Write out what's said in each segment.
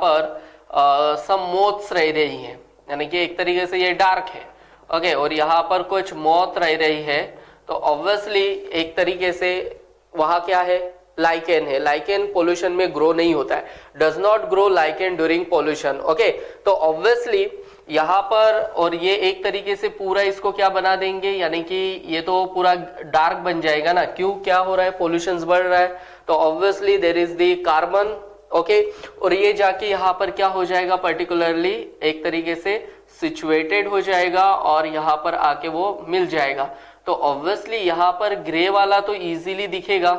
पर सम मोथ्स रह रही हैं, यानी कि एक तरीके से ये डार्क है, ओके, और यहाँ पर कुछ मोथ रह रही है, तो ऑब्वियसली एक तरीके से वहां क्या है, लाइकेन है। लाइकेन पोल्यूशन में ग्रो नहीं होता है, does not grow lichen during pollution, okay. तो ऑब्वियसली यहाँ पर, और ये एक तरीके से पूरा इसको क्या बना देंगे, यानी कि ये तो पूरा डार्क बन जाएगा ना, क्यों, क्या हो रहा है, पोल्यूशन बढ़ रहा है, तो obviously there is the carbon, okay, और ये जाके यहाँ पर क्या हो जाएगा, पर्टिकुलरली एक तरीके से सिचुएटेड हो जाएगा और यहाँ पर आके वो मिल जाएगा। तो ऑब्वियसली यहाँ पर ग्रे वाला तो इजीली दिखेगा,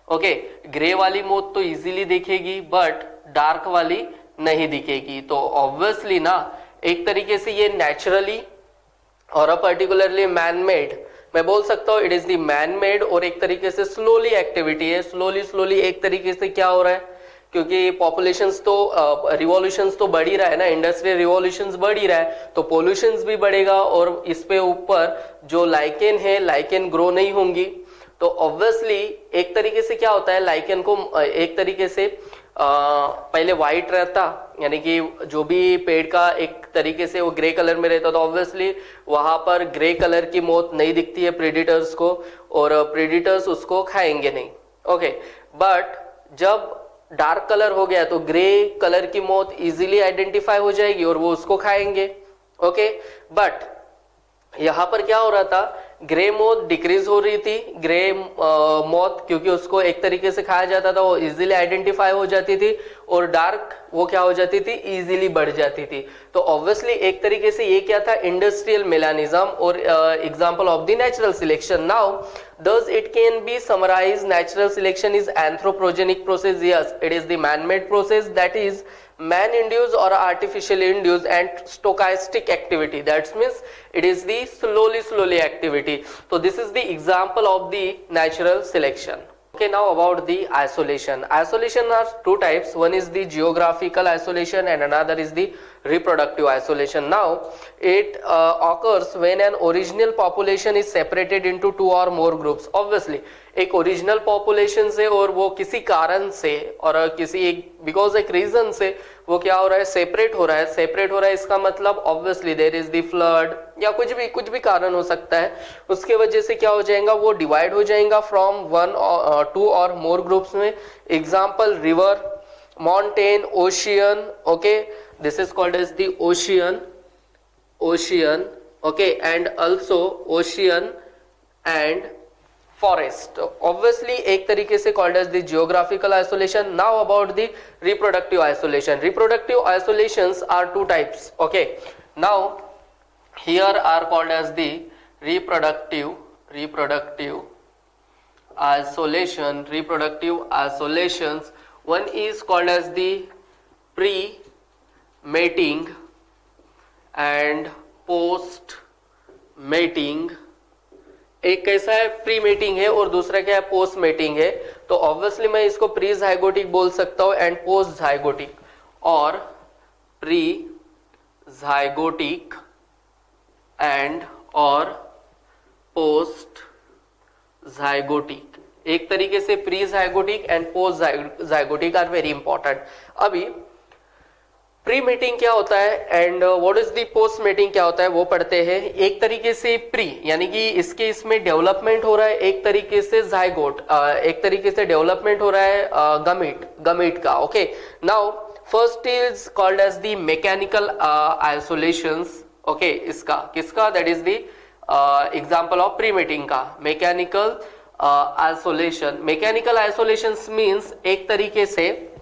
ओके, ग्रे वाली मोथ तो इजीली दिखेगी, बट डार्क वाली नहीं दिखेगी। तो ऑब्वियसली ना एक तरीके से ये नेचुरली और पर्टिकुलरली मैन मेड, मैं बोल सकता हूँ it is the man made, और एक तरीके से स्लोली एक्टिविटी है, स्लोली एक तरीके से क्या हो रहा है, क्योंकि पॉपुलेशंस तो रिवॉल्यूशंस तो बढ़ ही रहा है ना, इंडस्ट्रियल रिवॉल्यूशंस बढ़ ही रहा है, तो पॉल्यूशंस भी बढ़ेगा, और इस पे ऊपर जो लाइकेन है, लाइकेन ग्रो नहीं होंगी। तो ऑब्वियसली एक तरीके से क्या होता है, लाइकेन को एक तरीके से पहले व्हाइट रहता, यानी कि जो भी पेड़ का एक तरीके से वो ग्रे कलर में रहता, तो ऑब्वियसली वहां पर ग्रे कलर की मौत नहीं दिखती है प्रेडिटर्स को, और प्रेडिटर्स उसको खाएंगे नहीं, ओके। बट जब डार्क कलर हो गया तो ग्रे कलर की मौत इजीली आइडेंटिफाई हो जाएगी और वो उसको खाएंगे, ओके। बट यहां पर क्या हो रहा था, ग्रे मौत डिक्रीज हो रही थी, ग्रे मौत क्योंकि उसको एक तरीके से खाया जाता था, वो इजीली आइडेंटिफाई हो जाती थी, और डार्क वो क्या हो जाती थी, इजीली बढ़ जाती थी। तो ऑब्वियसली एक तरीके से ये क्या था, इंडस्ट्रियल मेलानिज्म और example of the natural selection. Now thus it can be summarized, natural selection is anthropogenic process, yes it is the man made process, that is man induced or artificially induced, and stochastic activity, that means it is the slowly activity. So this is the example of the natural selection. Okay, now about the isolation. Isolation are two types, one is the geographical isolation and another is the reproductive isolation. Now it occurs when an original population is separated into two or more groups. Obviously एक original population से और वो किसी कारण से और किसी एक बिकॉज एक रीजन से वो क्या हो रहा है, सेपरेट हो रहा है। सेपरेट हो रहा है इसका मतलब obviously there is the flood या कुछ भी कारण हो सकता है, उसके वजह से क्या हो जाएगा, वो डिवाइड हो जाएगा फ्रॉम वन टू और मोर ग्रुप्स में। Example river, mountain, ocean, okay, this is called as the ocean, okay, and also ocean and forest, obviously एक तरीके से called as the geographical isolation. Now about the reproductive isolation. Reproductive isolations are two types, okay. Now here are called as the reproductive isolation. Reproductive isolations, one is called as the pre-mating and post-mating. एक कैसा है, pre mating है और दूसरा क्या है, post mating है। तो ऑब्वियसली मैं इसको प्री जाइगोटिक बोल सकता हूं एंड पोस्ट जाइगोटिक, और प्री जाइगोटिक एंड और पोस्ट जाइगोटिक। एक तरीके से pre zygotic and post zygotic are very important. अभी प्री मीटिंग क्या होता है and what is the post meeting क्या होता है वो पढ़ते हैं। एक तरीके से प्री यानी कि इसमें डेवलपमेंट हो रहा है, एक तरीके से जाइगोट, एक तरीके से डेवलपमेंट हो रहा है गमीट का, okay. Now first is called as the mechanical isolations, okay, इसका किसका, that is the example of pre mating का mechanical isolation. Mechanical isolations means एक तरीके से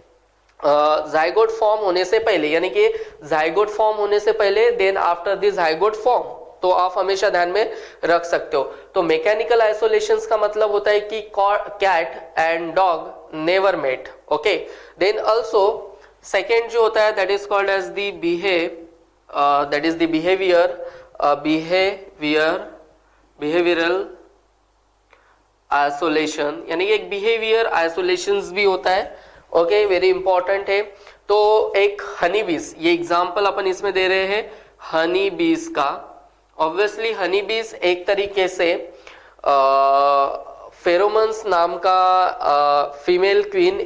जाइगोट फॉर्म होने से पहले, यानी कि जाइगोट फॉर्म होने से पहले, then after the zygote form, तो आप हमेशा ध्यान में रख सकते हो। तो मैकेनिकल आइसोलेशंस का मतलब होता है कि cat and dog never mate, okay. Then also second जो होता है that is called as the behavioural isolation, यानी कि एक बिहेवियर आइसोलेशंस भी होता है, ओके, वेरी इंपॉर्टेंट है। तो एक हनी बीज, ये एग्जांपल अपन इसमें दे रहे हैं हनी बीज का। ऑब्वियसली हनी बीज एक तरीके से फेरोमन्स नाम का फीमेल क्वीन,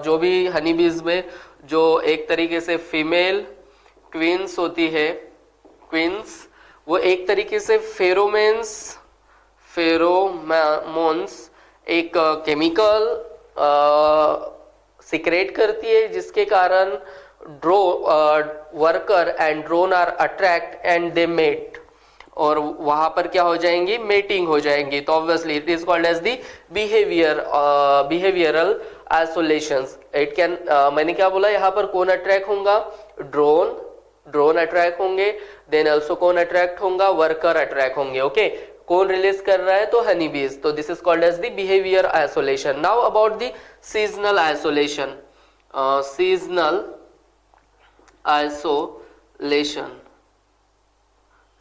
जो भी हनी बीज में जो एक तरीके से फीमेल क्वींस होती है, क्वींस, वो एक तरीके से फेरोमोन्स एक केमिकल सिक्रेट करती है, जिसके कारण worker and drone are attract and they mate, और वहां पर क्या हो जाएंगी, मेटिंग हो जाएंगी। तो obviously it is called as the behavioural isolations. It can मैंने क्या बोला, यहाँ पर कौन अट्रैक्ट होगा, ड्रोन अट्रैक्ट होंगे, देन ऑल्सो कौन अट्रैक्ट होगा, वर्कर अट्रैक्ट होंगे। ओके, कौन रिलीज कर रहा है, तो हनी बीज। तो this is called as the behaviour isolation. Now about the seasonal isolation.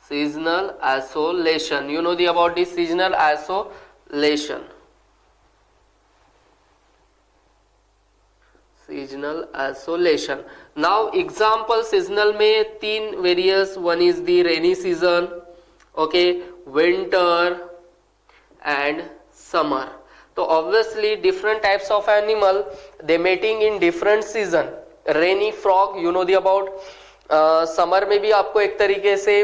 Seasonal isolation, you know about the seasonal isolation, now example seasonal में तीन various, one is the rainy season, okay, winter and summer. तो obviously different types of animal they mating in different season. Rainy frog, you know the about. Summer में भी आपको एक तरीके से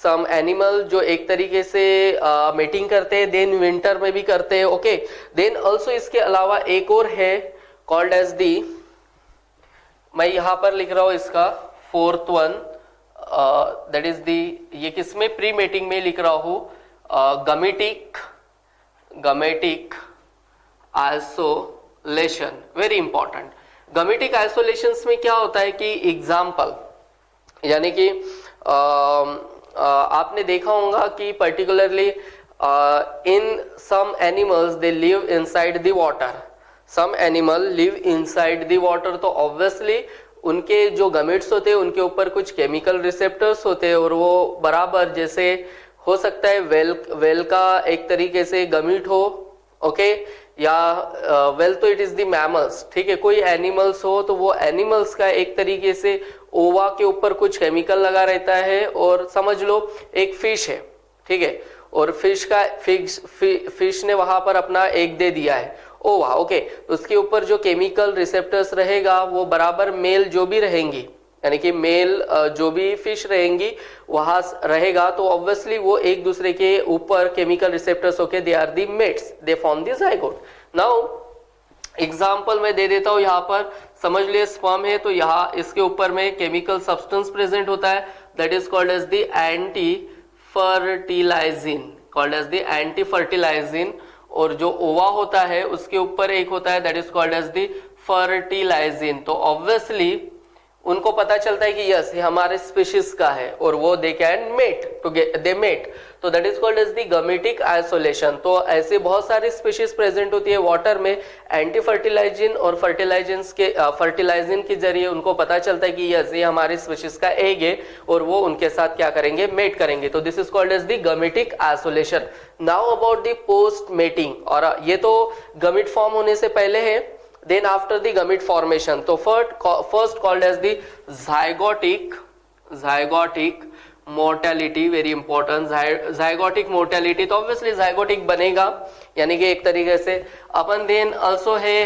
some animal जो एक तरीके से मेटिंग करते हैं, देन विंटर में भी करते हैं। ओके, देन ऑल्सो इसके अलावा एक और है कॉल्ड एज दी, मैं यहां पर लिख रहा हूं इसका फोर्थ वन, दैट इज दी, ये किसमें, प्री मेटिंग में लिख रहा हूं, गमेटिक आइसोलेशन, वेरी इंपॉर्टेंट। गमेटिक आइसोलेशंस में क्या होता है कि एग्जाम्पल, यानी कि आपने देखा होगा कि particularly in some animals they live inside the water, some animal live inside the water. तो ऑब्वियसली उनके जो गमेट्स होते हैं उनके ऊपर कुछ केमिकल रिसेप्टर्स होते हैं, और वो बराबर जैसे हो सकता है वेल का एक तरीके से गमीट हो, ओके, या वेल तो इट इज द मैमल्स, ठीक है, कोई एनिमल्स हो तो वो एनिमल्स का एक तरीके से ओवा के ऊपर कुछ केमिकल लगा रहता है, और समझ लो एक फिश है, ठीक है, और फिश ने वहां पर अपना एग दे दिया है, ओवा, ओके, उसके ऊपर जो केमिकल रिसेप्टर्स रहेगा वो बराबर मेल जो भी रहेंगी, यानी कि मेल जो भी फिश रहेंगी वहां रहेगा, तो ऑब्वियसली वो एक दूसरे के ऊपर केमिकल रिसेप्टर्स होके they are the mates, they form the zygote. Now example मैं दे देता हूं, यहाँ पर समझ लिए स्पर्म है, तो यहाँ इसके ऊपर में केमिकल सब्सटेंस प्रेजेंट होता है, that is called as the anti fertilizin, और जो ओवा होता है उसके ऊपर एक होता है that is called as the fertilizin. तो ऑब्वियसली उनको पता चलता है कि यस ये हमारे स्पीशीज का है, और वो they can mate, they mate, तो that is called as the gametic isolation. तो ऐसे बहुत सारी स्पीशीज प्रेजेंट होती है वाटर में, एंटी फर्टिलाइजिन और फर्टिलाइजिन के जरिए उनको पता चलता है कि यस ये हमारे स्पीशीज का एग है, और वो उनके साथ क्या करेंगे, मेट करेंगे। तो this is called as the gametic isolation. Now about the post mating, और ये तो गमिट फॉर्म होने से पहले है, then after the gamete formation, तो first called as the zygotic mortality, very important, zygotic mortality। तो obviously zygotic बनेगा, यानी कि एक तरीके से अपन, then also है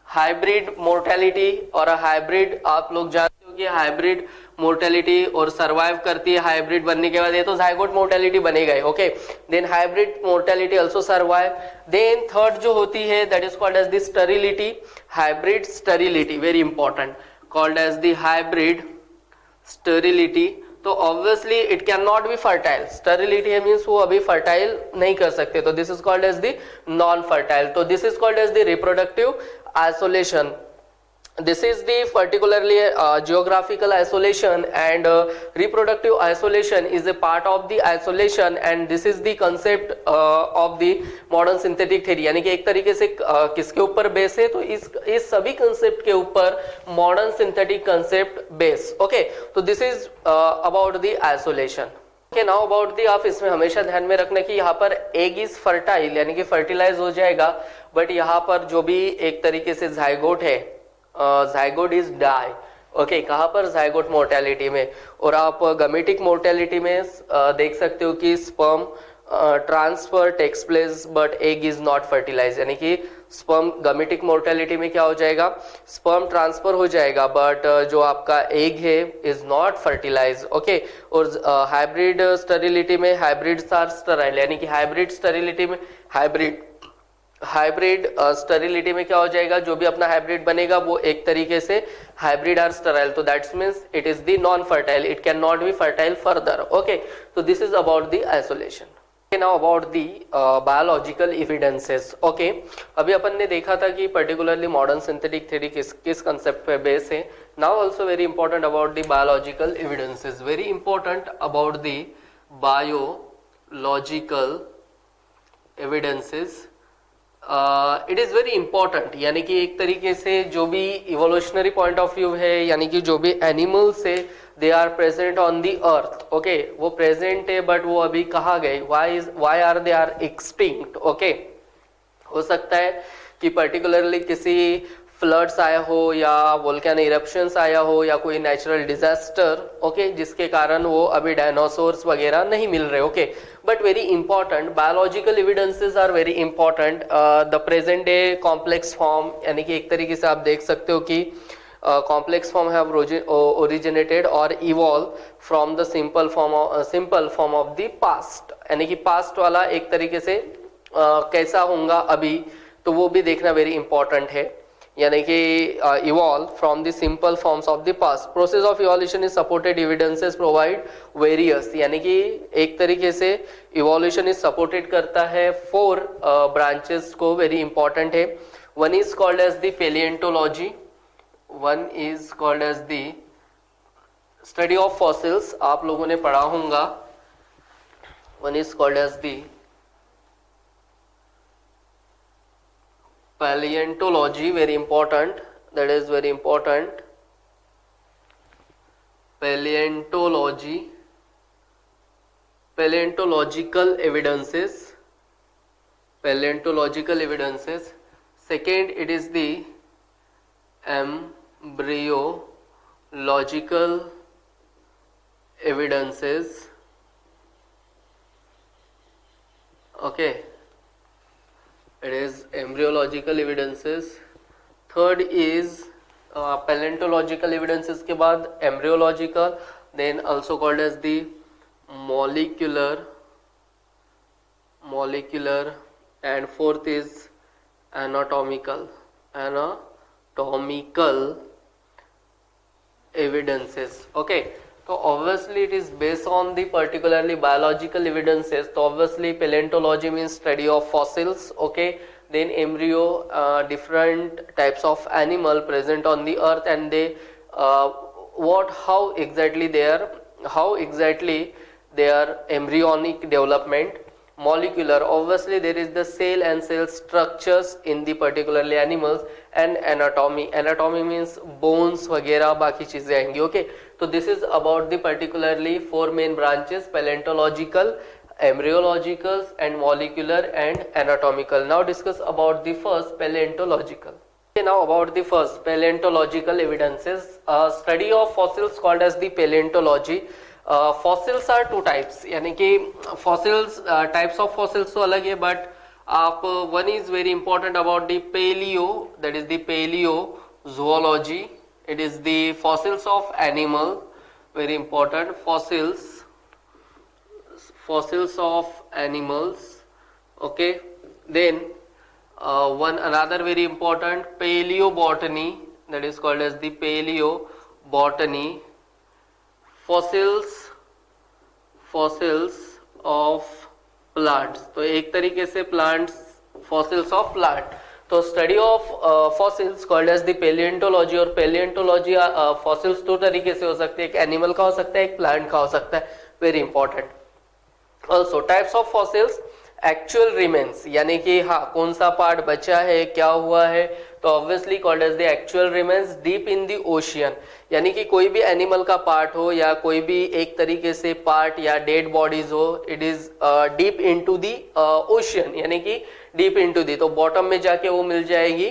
हाइब्रिड मोर्टेलिटी, और हाइब्रिड आप लोग जानते हो कि हाइब्रिड मोर्टेलिटी और सरवाइव करती है हाइब्रिड बनने के बाद, ये तो जाइगोट मोर्टेलिटी बनेगा, okay, then hybrid mortality also survive. Then third जो होती है that is called as the sterility, hybrid sterility, very important, called as the hybrid sterility. तो obviously it can not be fertile, sterility means वो अभी fertile नहीं कर सकते, तो this is called as the non fertile. तो this is called as the reproductive isolation. This is the particularly geographical isolation, and reproductive isolation is a part of the isolation, and this is the concept of the modern synthetic theory। यानी कि एक तरीके से किसके ऊपर base है, तो इस सभी कंसेप्ट के ऊपर modern synthetic concept base, okay. तो this is about the isolation. Okay, now about the, आप इसमें हमेशा ध्यान में रखना कि यहाँ पर एग इज फर्टाइल, यानी कि फर्टिलाइज हो जाएगा, बट यहाँ पर जो भी एक तरीके से जाइगोट है, जाइगोट इज डाई, ओके, कहाँ पर, जाइगोट मोर्टेलिटी में। और आप गमेटिक मोर्टेलिटी में देख सकते हो कि sperm transfer takes place but egg is not fertilize, यानी कि स्पर्म गमेटिक मोर्टेलिटी में क्या हो जाएगा, स्पर्म ट्रांसफर हो जाएगा, बट जो आपका एग है इज नॉट फर्टिलाइज, ओके। और हाइब्रिड स्टेरिलिटी में हाइब्रिड्स आर स्टेराइल, यानी कि हाइब्रिड स्टेरिलिटी में हाइब्रिड स्टेरिलिटी में क्या हो जाएगा, जो भी अपना हाइब्रिड बनेगा वो एक तरीके से हाइब्रिड आर स्टेराइल, तो that's means it is the non fertile, it can not be fertile further, okay. तो this is about the isolation. Now about the biological evidences, okay. अभी अपन ने देखा था कि पर्टिकुलरली मॉडर्न सिंथेटिक थ्योरी किस concept पे बेस है। Now also very important about the biological evidences, very important about the biological evidences, it is very important, यानी कि एक तरीके से जो भी इवोल्यूशनरी पॉइंट ऑफ व्यू है, यानी कि जो भी एनिमल्स है they are present on the earth, okay, वो प्रेजेंट है बट वो अभी कहाँ गए, why are they are extinct, okay. हो सकता है कि पर्टिकुलरली किसी फ्लड्स आया हो या वोल्केनो इरप्शंस आया हो या कोई नेचुरल डिजास्टर, ओके, जिसके कारण वो अभी डायनासोर्स वगैरह नहीं मिल रहे, okay. But very important biological evidences are very important, the present day complex form, यानी कि एक तरीके से आप देख सकते हो कि complex form have originated or evolved from the simple form of the past, यानी कि past वाला एक तरीके से कैसा होगा अभी, तो वो भी देखना वेरी इंपॉर्टेंट है, यानी कि evolve from the simple forms of the past. Process of evolution is supported evidences provide various, यानी कि एक तरीके से evolution is supported करता है 4 branches को, वेरी इंपॉर्टेंट है। One is called as the paleontology, one is called as the study of fossils, आप लोगों ने पढ़ा होगा। one is called as the paleontology, very important, that is very important, paleontological evidences, second it is the embryological evidences, okay, it is embryological evidences. Third is paleontological evidences के बाद embryological, then also called as the molecular, and fourth is anatomical evidences, okay. तो obviously it is based on the particularly biological evidences, तो obviously paleontology means study of fossils, okay, then embryo, different types of animal present on the earth, and they how exactly their embryonic development. Molecular, obviously there is the cell and cell structures in the particularly animals, and anatomy means bones वगैरह बाकी चीजें आएंगी, okay. तो this is about the particularly 4 main branches, paleontological, embryological and molecular and anatomical. Now discuss about the first, paleontological. Okay, now about the first, paleontological evidences, study of fossils called as the paleontology. Fossils are 2 types, यानी कि fossils types of fossils तो अलग है, but आप one is very important about the palaeo, that is the palaeozoology, it is the fossils of animal, very important, fossils of animals, okay. Then one another very important, paleobotany, that is called as the paleobotany. fossils of plants, तो एक तरीके से plants, fossils of plant, तो study of fossils called as the paleontology, और paleontology fossils 2 तरीके से हो सकते हैं, एक animal का हो सकता है, एक plant का हो सकता है, very important. Also types of fossils, actual remains, यानी कि हाँ कौन सा पार्ट बचा है, क्या हुआ है, तो obviously called as the actual remains deep in the ocean, यानी कि कोई भी एनिमल का पार्ट हो या कोई भी एक तरीके से पार्ट या डेड बॉडीज हो, it is deep into the ocean, यानी कि डीप इनटू दी, तो बॉटम में जाके वो मिल जाएगी,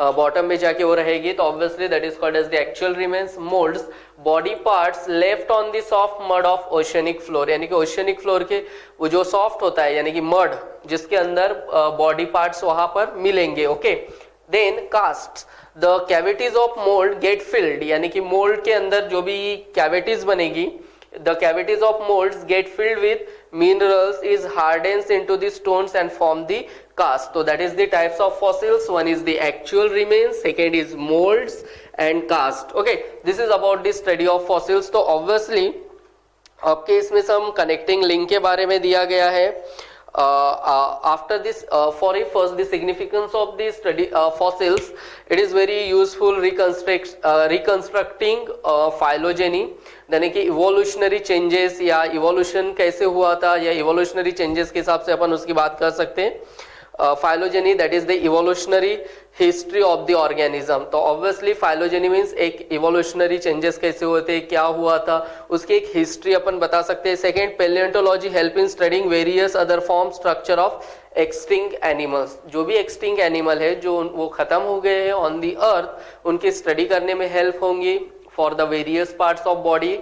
बॉटम में जाके वो रहेगी, तो obviously that is called as the actual remains. Moulds, body parts left on the soft mud of oceanic floor, यानी कि ओशियनिक फ्लोर के वो जो सॉफ्ट होता है यानी कि मड जिसके अंदर बॉडी पार्ट्स वहां पर मिलेंगे। Okay, then cast the cavities of mould get filled, यानी कि मोल्ड के अंदर जो भी कैविटीज बनेगी, the cavities of molds get filled with minerals, is hardens into the stones and form the cast. So that is the types of fossils. One is the actual remains, second is molds and cast. Okay, this is about the study of fossils. तो obviously आपके इसमें some connecting link के बारे में दिया गया है। After this, for first the significance of the study fossils, it is very useful reconstructing phylogeny, यानी कि इवोल्यूशनरी चेंजेस या इवोल्यूशन कैसे हुआ था या इवोल्यूशनरी चेंजेस के हिसाब से अपन उसकी बात कर सकते हैं। Phylogeny that is the evolutionary history of the organism. तो ऑब्वियसली फाइलोजेनी मीन्स एक इवोल्यूशनरी चेंजेस कैसे होते, क्या हुआ था, उसकी एक हिस्ट्री अपन बता सकते हैं। Second, palaeontology help in studying various other form structure of extinct animals, जो भी एक्सटिंक्ट एनिमल है जो वो खत्म हो गए हैं ऑन द अर्थ, उनकी स्टडी करने में हेल्प होंगी for the various parts of body.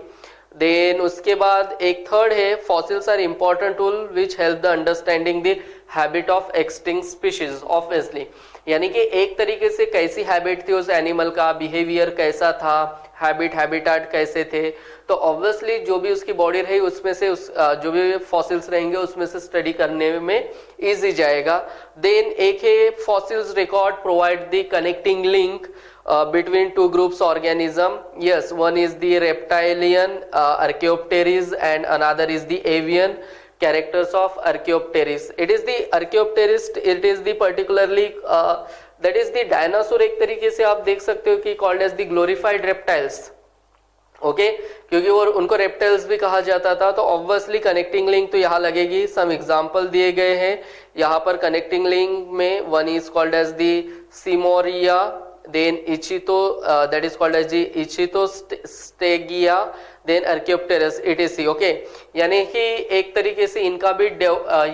Then उसके बाद एक थर्ड है, fossils are important tool which help the understanding the habit of extinct species. Obviously यानी कि एक तरीके से कैसी हैबिट थी उस एनिमल का, बिहेवियर कैसा था, हैबिटाट कैसे थे, तो ऑब्वियसली जो भी उसकी बॉडी रही उसमें से जो भी फॉसिल्स रहेंगे उसमें से स्टडी करने में इजी जाएगा। देन एक है fossils record provide the connecting link between two groups organism. Yes, one is the reptilian Archaeopteryx and another is the avian. Characters of Archaeopteryx, it is the Archaeopteryx, it is the particularly that is the dinosaur, एक तरीके से आप देख सकते हो कि called as the glorified reptiles. Okay क्योंकि वो उनको रेप्टाइल्स भी कहा जाता था। तो ऑब्वियसली कनेक्टिंग लिंक तो यहाँ लगेगी। सम एग्जांपल दिए गए हैं यहाँ पर कनेक्टिंग लिंक में। One is called as the Seymouria, then Ichito, that is called as the Ichthyostegia, then Archaeopteryx etc. Okay, यानी कि एक तरीके से इनका भी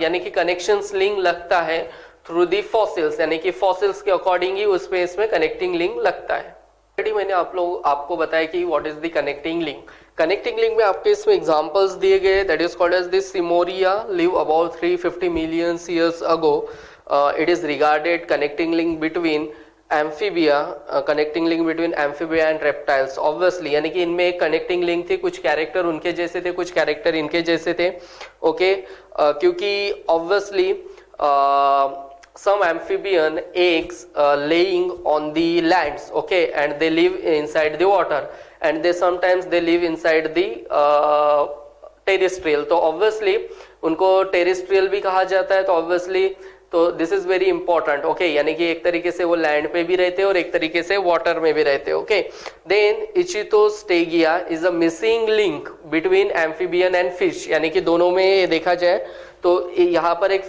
यानी कि कनेक्शंस लिंक लगता है थ्रू दी फॉसिल्स, यानी कि फॉसिल्स के अकॉर्डिंग ही उसमें इसमें कनेक्टिंग लिंक लगता है। ऑलरेडी मैंने आपको बताया कि what is the connecting link. Connecting link में आपके इसमें एग्जांपल्स दिए गए, that is called as the Seymouria, live about 350 million years ago. It is regarded connecting link between amphibia, connecting link between amphibia and reptiles. Obviously यानी कि इनमें एक connecting link थी, कुछ कैरेक्टर उनके जैसे थे, कुछ कैरेक्टर इनके जैसे थे। ओके, क्योंकि obviously some amphibian eggs laying on the lands, okay, and they live inside the water and they sometimes they live inside the terrestrial। तो ऑब्वियसली उनको टेरेस्ट्रियल भी कहा जाता है। तो ऑब्वियसली तो this is very important. Okay, यानी कि एक तरीके से वो लैंड पे भी रहते हैं और एक तरीके से वाटर में भी रहते हैं। Okay, then Ichthyostega is a missing link between amphibian and fish, यानी कि दोनों में देखा जाए तो यहाँ पर एक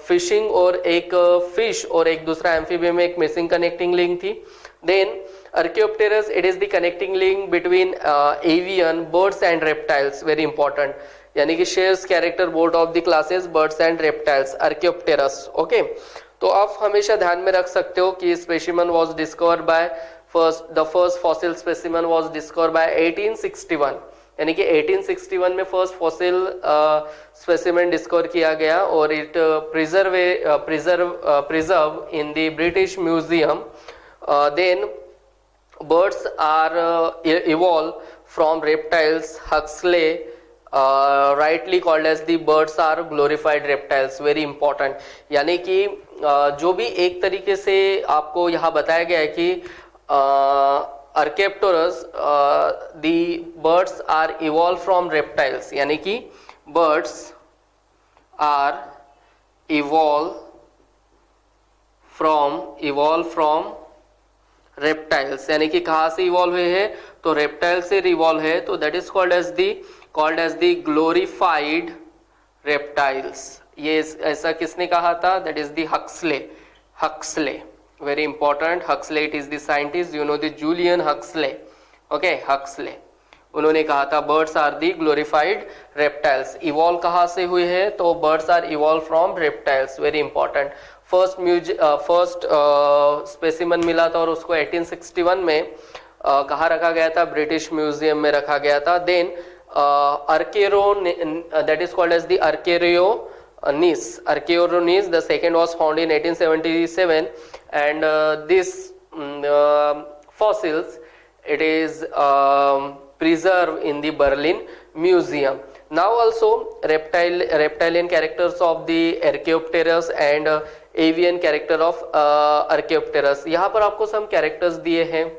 फिशिंग और एक फिश और एक दूसरा एम्फीबियन में एक मिसिंग कनेक्टिंग लिंक थी। Then Archaeopteryx, it is the connecting link between avian, birds and reptiles, very important, यानी कि shares character both of the classes birds and reptiles, archaeopteryx. Okay, तो आप हमेशा ध्यान में रख सकते हो कि specimen was discovered by the first fossil specimen was discovered by 1861, यानी कि 1861 में फर्स्ट फॉसिल स्पेसिमेन डिस्कवर किया गया और it preserve in the British Museum. Then birds are evolved from reptiles. Huxley rightly called as the birds are glorified reptiles, very important, यानी कि जो भी एक तरीके से आपको यहाँ बताया गया है कि Archaeopteryx the birds are evolved from reptiles, यानी कि birds are evolved from reptiles, यानी कि कहाँ से इवॉल्व हुए हैं तो रेप्टाइल से रिवॉल्व है। तो that is called as the glorified reptiles. ये ऐसा किसने कहा था? That is the Huxley, very important. Huxley, it is the scientist, you know the Julian Huxley. Okay, Huxley, उन्होंने कहा था birds are the glorified reptiles. Evolve कहाँ से हुए हैं तो birds are evolve from reptiles, very important. First specimen मिला था और उसको 1861 में कहाँ रखा गया था? ब्रिटिश म्यूजियम में रखा गया था. Then that is called as the Archaeornis. The second was found in 1877, and this fossils, it is preserved in the Berlin Museum. Now also reptilian characters of the Archaeopteryx and avian character of Archaeopteryx. यहाँ पर आपको some characters दिए हैं,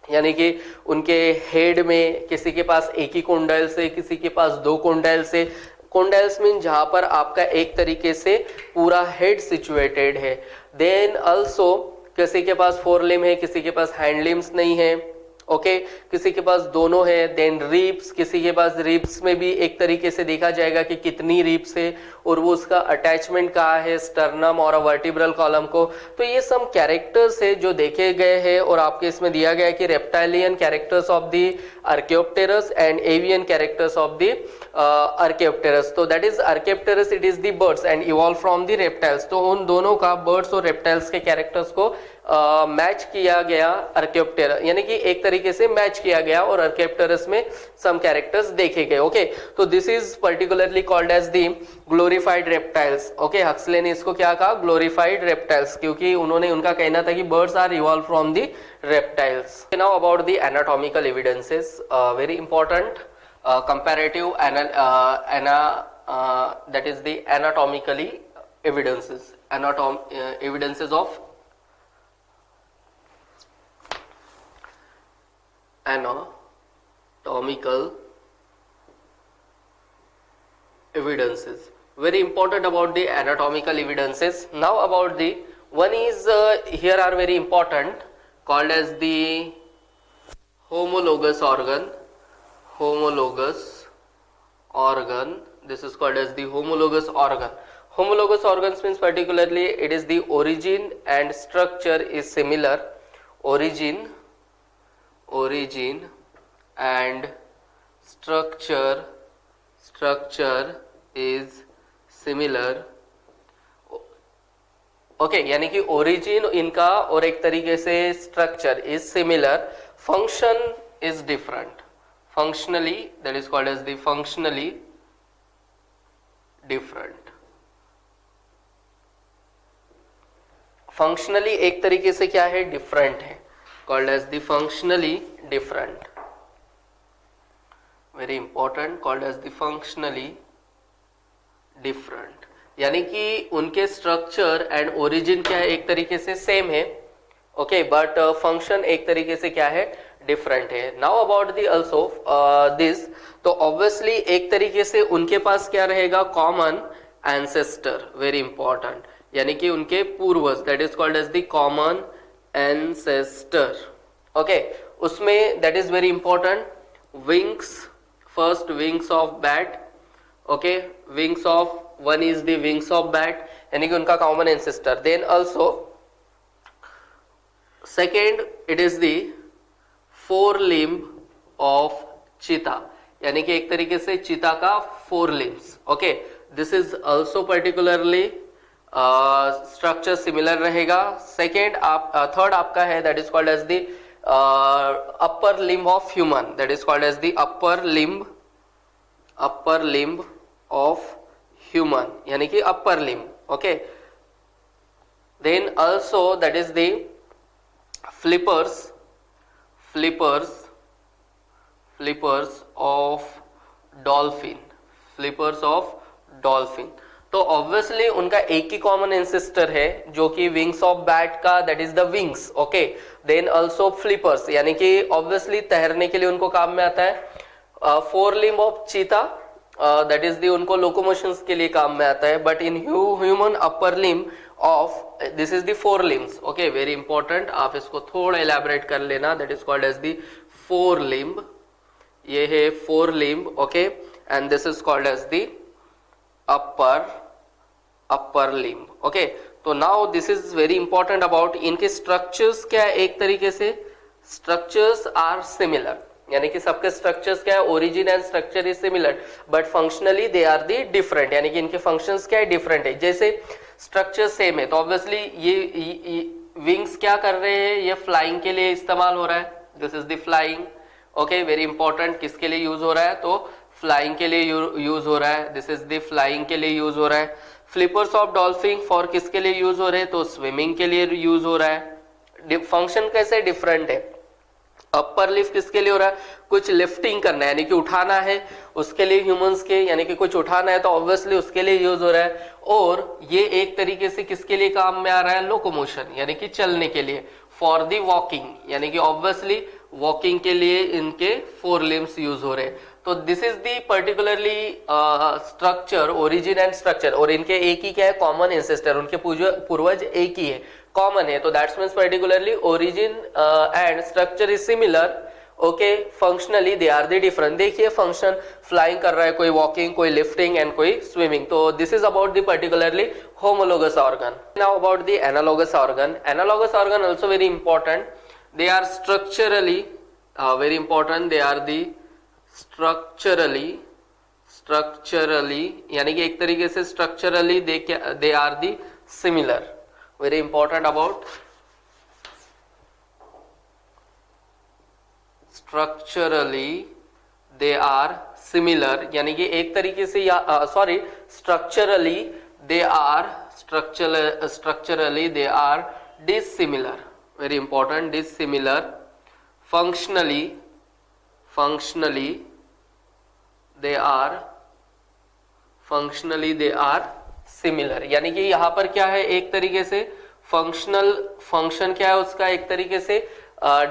यानी कि उनके head में किसी के पास एक ही कोंडाइल्स है, किसी के पास दो कोंडाइल्स है. कोंडाइल्स मीन जहां पर आपका एक तरीके से पूरा हेड सिचुएटेड है. देन अल्सो किसी के पास 4 लिम्ब है, किसी के पास हैंड लिम्स नहीं है. ओके, किसी के पास दोनों है. देन रिब्स, किसी के पास रिब्स में भी एक तरीके से देखा जाएगा कि कितनी रिब्स है और वो उसका अटैचमेंट कहाँ है, स्टर्नम और वर्टिब्रल कॉलम को. तो ये सम कैरेक्टर्स है जो देखे गए हैं और आपके इसमें दिया गया है कि reptilian characters of the archaeopteryx and avian characters of the archaeopteryx. तो that is archaeopteryx, it is the birds and evolve from the reptiles. तो उन दोनों का, बर्ड्स और रेप्टाइल्स के कैरेक्टर्स को मैच किया गया आर्कियोप्टेरस, यानी कि एक तरीके से मैच किया गया और आर्कियोप्टेरस में सम कैरेक्टर्स देखे गए. ओके, तो this is particularly called as the glorified reptiles. Okay, Huxley ने इसको क्या कहा? ग्लोरीफाइड रेप्टाइल्स, क्योंकि उन्होंने, उनका कहना था कि birds are evolve from the reptiles. Now about the anatomical evidences, very important comparative that is the anatomically evidences, evidences of anatomical evidences. Very important about the anatomical evidences. Now about the one is here are very important, called as the homologous organ. This is called as the homologous organ. Homologous organs means particularly it is the origin and structure is similar. Origin and structure is similar. Okay, यानी कि origin इनका और एक तरीके से structure is similar, function is different. Functionally, that is called as the functionally different. Functionally एक तरीके से क्या है? डिफरेंट है, called as the functionally different. Very important, called as the functionally different. यानी कि उनके स्ट्रक्चर एंड ओरिजिन क्या है? एक तरीके से सेम है. ओके, बट फंक्शन एक तरीके से क्या है? डिफरेंट है. Now about the also this, तो ऑब्वियसली एक तरीके से उनके पास क्या रहेगा? Common ancestor. वेरी इंपॉर्टेंट, यानी कि उनके पूर्वज, that is called as the common ancestor. Okay, उसमें that is very important. Wings, first wings of bat. Okay, wings of one is the wings of bat, यानी कि उनका common ancestor. Then also second, it is the 4 limb of cheetah, यानी कि एक तरीके से चीता का 4 limbs. Okay, this is also particularly structure similar रहेगा. सेकेंड थर्ड आपका है that is called as the upper limb of human, that is called as the upper limb of human, यानी कि upper limb. Okay, then also that is the flippers of dolphin. तो obviously उनका एक ही common ancestor है जो कि wings of bat का, that is the wings. Okay, then also flippers, यानी कि ऑब्वियसली तैरने के लिए उनको काम में आता है. 4 limb of cheetah, that is the उनको लोकोमोशंस के लिए काम में आता है. But in human upper limb of this is the 4 limbs. Okay, very important, आप इसको थोड़ा इलैबोरेट कर लेना. That is called as the 4 limb. ये है 4 limb. Okay, and this is called as the upper limb. Okay, तो now this is very important about इनके structures. क्या है? एक तरीके से स्ट्रक्चर्स आर सिमिलर, यानी कि सबके स्ट्रक्चर्स क्या है? Origin and structure is similar, but functionally they are the different, यानी कि इनके फंक्शंस क्या है? डिफरेंट है. जैसे स्ट्रक्चर सेम है तो ऑब्वियसली ये विंग्स क्या कर रहे हैं? ये फ्लाइंग के लिए इस्तेमाल हो रहा है. This is the flying, okay, very important, किसके लिए यूज हो रहा है, तो फ्लाइंग के लिए यूज हो रहा है, दिस इज द फ्लाइंग के लिए यूज हो रहा है। फ्लिपर्स ऑफ डॉल्फिन फॉर किसके लिए यूज हो रहे हैं, तो स्विमिंग के लिए यूज हो रहा है। फंक्शन कैसे डिफरेंट है, अपर लिफ्ट किसके लिए हो रहा है, कुछ लिफ्टिंग करना है यानी कि उठाना है, उसके लिए ह्यूमंस के यानी कि कुछ उठाना है तो ऑब्वियसली उसके लिए यूज हो रहा है। और ये एक तरीके से किसके लिए काम में आ रहा है, लोकोमोशन यानी कि चलने के लिए, फॉर दी वॉकिंग यानी कि ऑब्वियसली वॉकिंग के लिए इनके 4 लिम्स यूज हो रहे हैं। तो this is the particularly structure, origin and structure, और इनके एक ही क्या है, कॉमन एंसेस्टर, उनके पूर्वज एक ही है, कॉमन है, तो that's means particularly origin and structure is similar, okay, functionally they are the different. देखिए फंक्शन, फ्लाइंग कर रहा है कोई, वॉकिंग, कोई लिफ्टिंग एंड कोई स्विमिंग, तो this is about the particularly homologous organ. Now about the analogous organ. Analogous organ also very important. They are structurally very important. They are the structurally यानी कि एक तरीके से structurally they are the similar. Very important about structurally they are similar यानी कि एक तरीके से sorry structurally they are structurally they are dissimilar, very important, dissimilar. Functionally they are similar यानी कि यहाँ पर क्या है, एक तरीके से फंक्शन क्या है उसका, एक तरीके से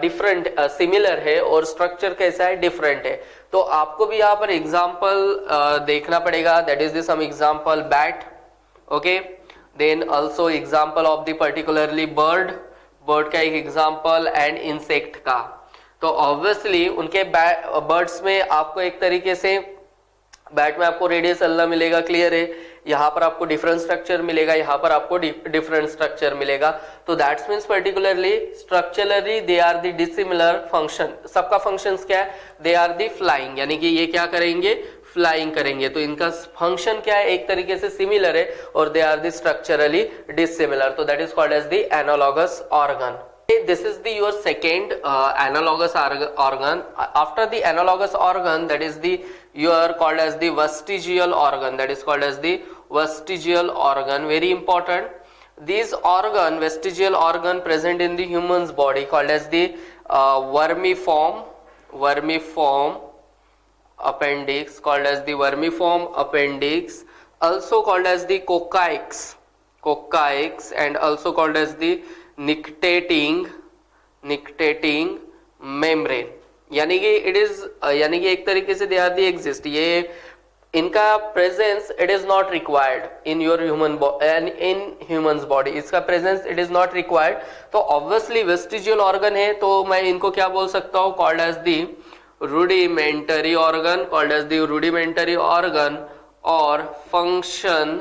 डिफरेंट सिमिलर है, और स्ट्रक्चर कैसा है, डिफरेंट है। तो आपको भी यहाँ पर एग्जाम्पल देखना पड़ेगा, that is the some example bat, okay, then also example of the particularly bird का एक एग्जाम्पल, एंड इंसेक्ट का। तो ऑब्वियसली उनके बर्ड्स में आपको एक तरीके से बैट में आपको रेडियस अल्ला मिलेगा, क्लियर है, यहाँ पर आपको डिफरेंट स्ट्रक्चर मिलेगा, यहाँ पर आपको डिफरेंट स्ट्रक्चर मिलेगा। तो that's means particularly structurally they are the dissimilar function, सबका फंक्शंस क्या है, दे आर द फ्लाइंग यानी कि ये क्या करेंगे, फ्लाइंग करेंगे, तो इनका फंक्शन क्या है, एक तरीके से सिमिलर है, और they are the structurally dissimilar, तो that is called as the analogous organ. This is the your second analogous organ. After the analogous organ, that is the your called as the vestigial organ. That is called as the vestigial organ. Very important. These vestigial organ present in the human's body called as the vermiform appendix. Called as the vermiform appendix. Also called as the coccyx, and also called as the nictating membrane यानी कि it is यानी कि एक तरीके से they are the exist, ये इनका presence it is not required in your humans body, इसका presence it is not required. तो ऑब्वियसली वेस्टिजियल ऑर्गन है, तो मैं इनको क्या बोल सकता हूँ, called as the rudimentary organ, called as the rudimentary organ, or function,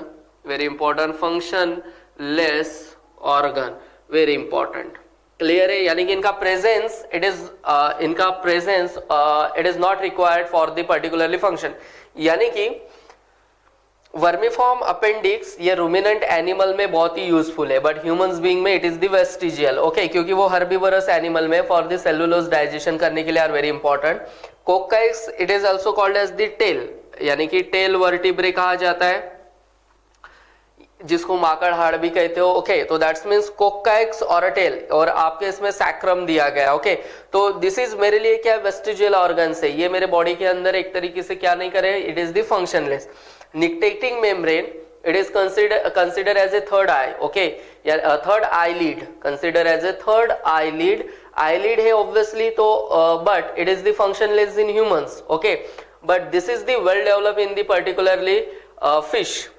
very important, functionless organ, very important, clear है, यानी कि इनका presence it is not required for the particularly function. यानी कि वर्मिफॉर्म अपेंडिक्स ये रूमिनेंट एनिमल में बहुत ही यूजफुल है, बट ह्यूमंस बीइंग में it is the vestigial, okay, क्योंकि वो हर्बीवरस एनिमल में फॉर द सेलुलोज डाइजेशन करने के लिए are very important. Coccyx it is also called as the tail, यानी कि टेल वर्टिब्रे कहा जाता है, जिसको माकड़ हाड़ भी कहते हो, ओके, तो दैट्स मींस कोकाइक्स और अ टेल, और आपके इसमें सैक्रम दिया गया, ओके, तो दिस इज मेरे लिए क्या वेस्टिजियल ऑर्गन है, ये मेरे बॉडी के अंदर एक तरीके से क्या नहीं करे, it is the functionless. Nictitating membrane it is consider as a third eye, okay, या third eyelid, consider as a third eyelid है ऑब्वियसली, तो but it is the functionless in humans, okay, but this is the well develop in the particularly fish,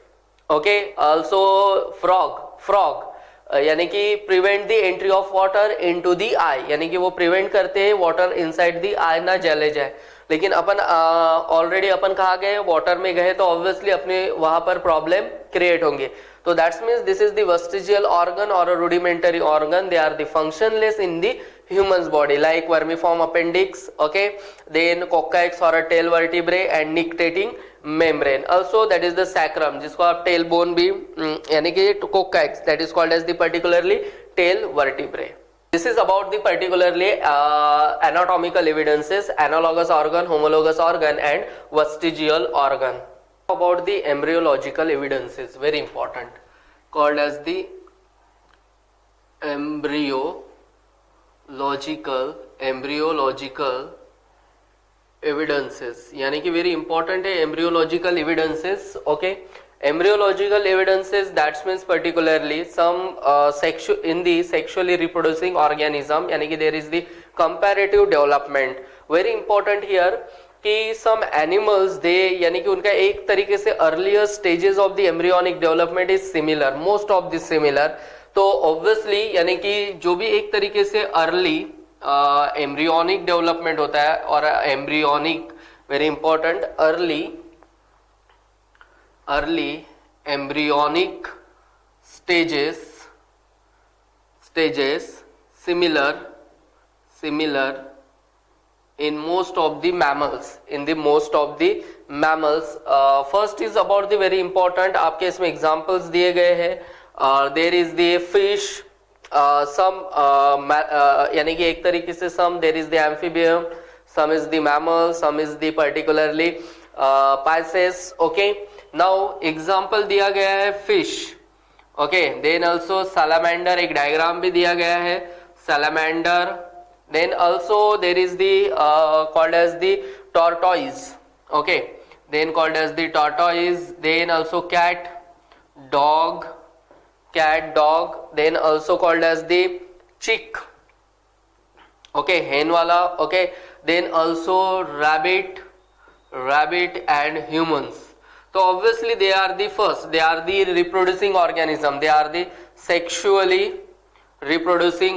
okay, also frog यानी कि prevent the entry of water into the eye, यानी कि वो prevent करते हैं water inside the आई ना चले जाए। लेकिन अपन ऑलरेडी अपन कहा गए वाटर में गए तो ऑब्वियसली अपने वहां पर प्रॉब्लम क्रिएट होंगे। तो that's means this is the vestigial organ और a rudimentary organ, they are the functionless in the human's body like vermiform appendix, okay, then coccyx or a tail vertebrae and nictating membrane, also that is the sacrum, जिसको आप tailbone भी यानी कि coccyx, that is called as the particularly tail vertebrae, This is about the particularly anatomical evidences, analogous organ, homologous organ and vestigial organ. About the embryological evidences, very important, called as the embryological evidences, यानी कि very important है embryological evidences. Okay, embryological evidences, that means particularly some in the sexually reproducing organism, यानी कि there is the comparative development. Very important here कि some animals they, यानी कि उनका एक तरीके से earlier stages of the embryonic development is similar, most of the similar. तो obviously यानी कि जो भी एक तरीके से early एम्ब्रियोनिक डेवलपमेंट होता है, और embryonic very important, early embryonic stages similar in most of the mammals. First is about the very important, आपके इसमें examples दिए गए हैं. There is the fish, some यानी कि एक तरीके से some, there is the amphibian, some is the mammal, some is the particularly Pisces. Okay, now example दिया गया है fish. Okay, then also salamander, एक diagram भी दिया गया है salamander. Then also there is the called as the tortoise. Okay, then called as the tortoise. Then also cat, dog, then also called as the chick. Okay, hen wala. Okay, then also rabbit and humans. So obviously they are the first, they are the reproducing organism, they are the sexually reproducing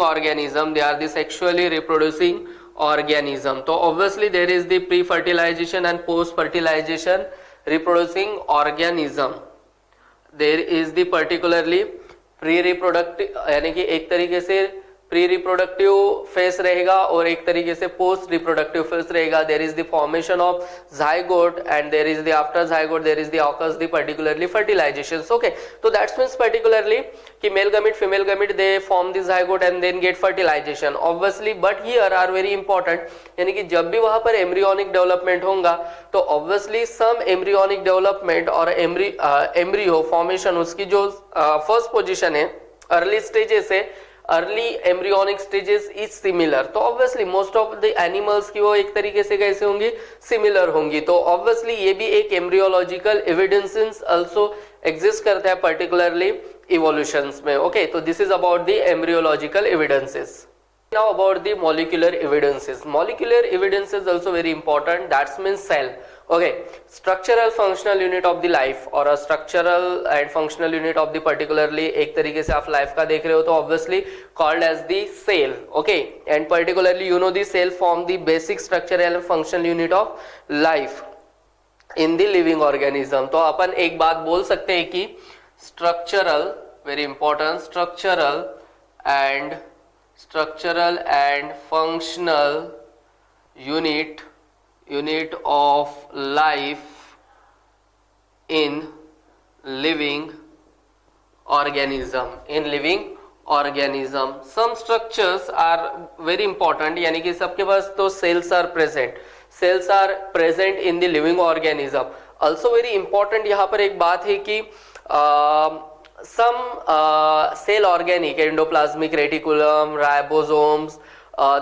organism. So obviously there is the pre-fertilization and post-fertilization reproducing organism. There is the particularly pre-reproductive, यानी कि एक तरीके से pre reproductive phase रहेगा और एक तरीके से पोस्ट रिप्रोडक्टिव फेस रहेगा. There is the formation of zygote and there is the after zygote there is the occurs the particularly fertilizations. Okay, so that means particularly कि male gamete female gamete they form the zygote and then get fertilization obviously, but here are very important, यानी कि जब भी वहां पर embryonic development होगा तो obviously some embryonic development और एम्ब्रियो फॉर्मेशन उसकी जो फर्स्ट पोजीशन है अर्ली स्टेजेस है, early embryonic stages is similar. तो obviously most of the animals की वो एक तरीके से कैसे होंगी, सिमिलर होंगी. तो ऑब्वियसली ये भी एक एम्ब्रियोलॉजिकल एविडेंसेस आल्सो एग्जिस्ट करता है पर्टिकुलरली इवोल्यूशंस में. ओके, तो this is about the embryological evidences. Now about the molecular evidences. Molecular evidence is also very important. That means cell. Okay, structural functional unit of the life or a structural and functional unit of the particularly एक तरीके से आप life का देख रहे हो तो obviously called as the cell. Okay, and particularly you know the cell form the basic structural and functional unit of life in the living organism. तो अपन एक बात बोल सकते हैं कि structural, very important, structural and functional unit of life in living organism. Some structures are very important, यानी कि सबके पास तो cells are present in the living organism. Also very important यहाँ पर एक बात है कि some cell organic, endoplasmic reticulum, ribosomes,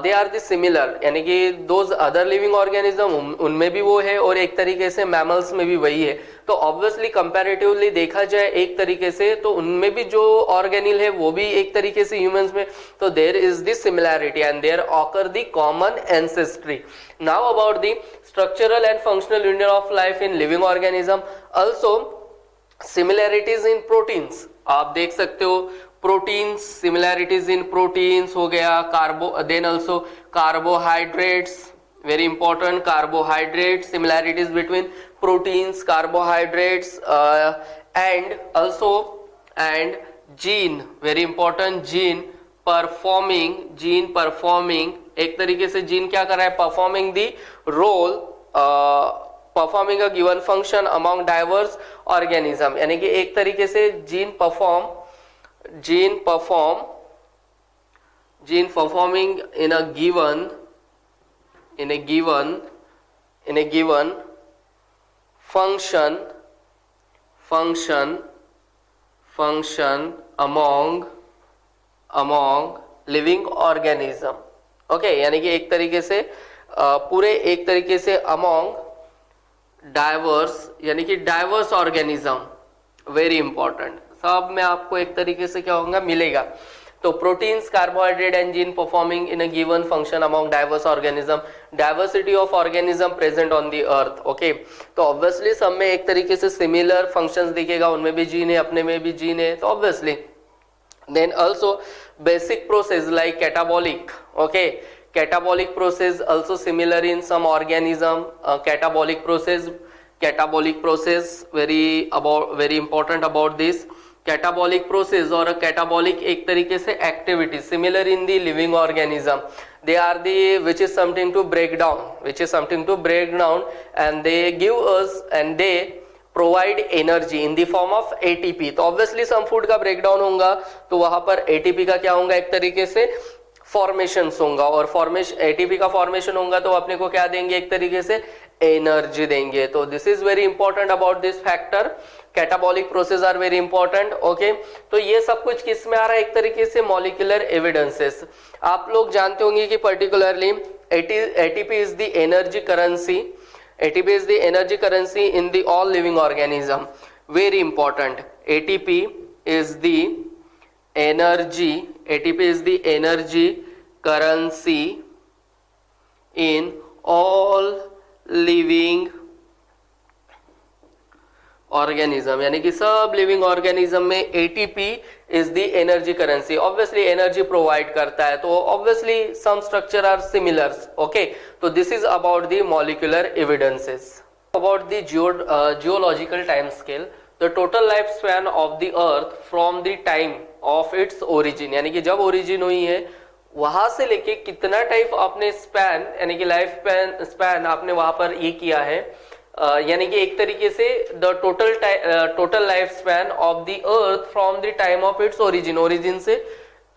they are the similar, यानी कि those other living organism उनमें भी वो है और एक तरीके से mammals में भी वही है. तो obviously comparatively देखा जाए एक तरीके से तो उनमें भी जो organelle है वो भी एक तरीके से humans में, तो there is the similarity and there occur the common ancestry. Now about the structural and functional unit of life in living organism. Also similarities in proteins आप देख सकते हो, प्रोटीन्स, सिमिलैरिटीज इन प्रोटीन्स हो गया, then also carbohydrates, very important, carbohydrate, similarities between proteins, carbohydrates and also and gene, very important, gene performing एक तरीके से gene क्या कर रहा है, performing the role, performing a given function among diverse organism, यानी कि एक तरीके से gene perform gene performing in a given function among living organism. Okay, यानी कि एक तरीके से पूरे एक तरीके से अमोंग डाइवर्स, यानी कि डाइवर्स ऑर्गेनिज्म, वेरी इंपॉर्टेंट, सब में आपको एक तरीके से क्या होगा, मिलेगा। तो proteins, carbohydrate and gene performing in a given function among diverse organism, diversity of organism present on the earth. Okay, तो ऑब्वियसली सब में एक तरीके से सिमिलर फंक्शंस दिखेगा, उनमें भी जीन है, अपने में भी जीन है, तो obviously then also basic process like catabolic, okay, catabolic process also similar in some organism, catabolic process very important about this catabolic process or a catabolic एक तरीके से activity similar in the living organism, they are the which is something to break down and they give us and they provide energy in the form of ATP. तो obviously some food का breakdown होगा तो वहां पर ATP का क्या होगा, एक तरीके से फॉर्मेशन होगा, और फॉर्मेशन एटीपी का फॉर्मेशन होगा तो अपने को क्या देंगे, एक तरीके से एनर्जी देंगे। तो this is very important about this factor, catabolic process are very important. Okay, तो ये सब कुछ किस में आ रहा है, एक तरीके से मॉलिक्यूलर एविडेंसेस। आप लोग जानते होंगे कि particularly ATP is the energy currency, ATP is the energy currency in the all living organism, very important। ATP is the energy currency in all living organism, यानी कि सब लिविंग ऑर्गेनिज्म में ATP is the energy currency, obviously energy provide करता है, तो obviously some structure are similar. Okay, तो this is about the molecular evidences. About the geological time scale, the total life span of the earth from the time of its origin, यानी कि जब origin हुई है वहां से लेके कितना टाइप आपने स्पैन, यानी कि लाइफ स्पैन आपने वहां पर ये किया है, यानी कि एक तरीके से the total life span of the earth from the time of its origin से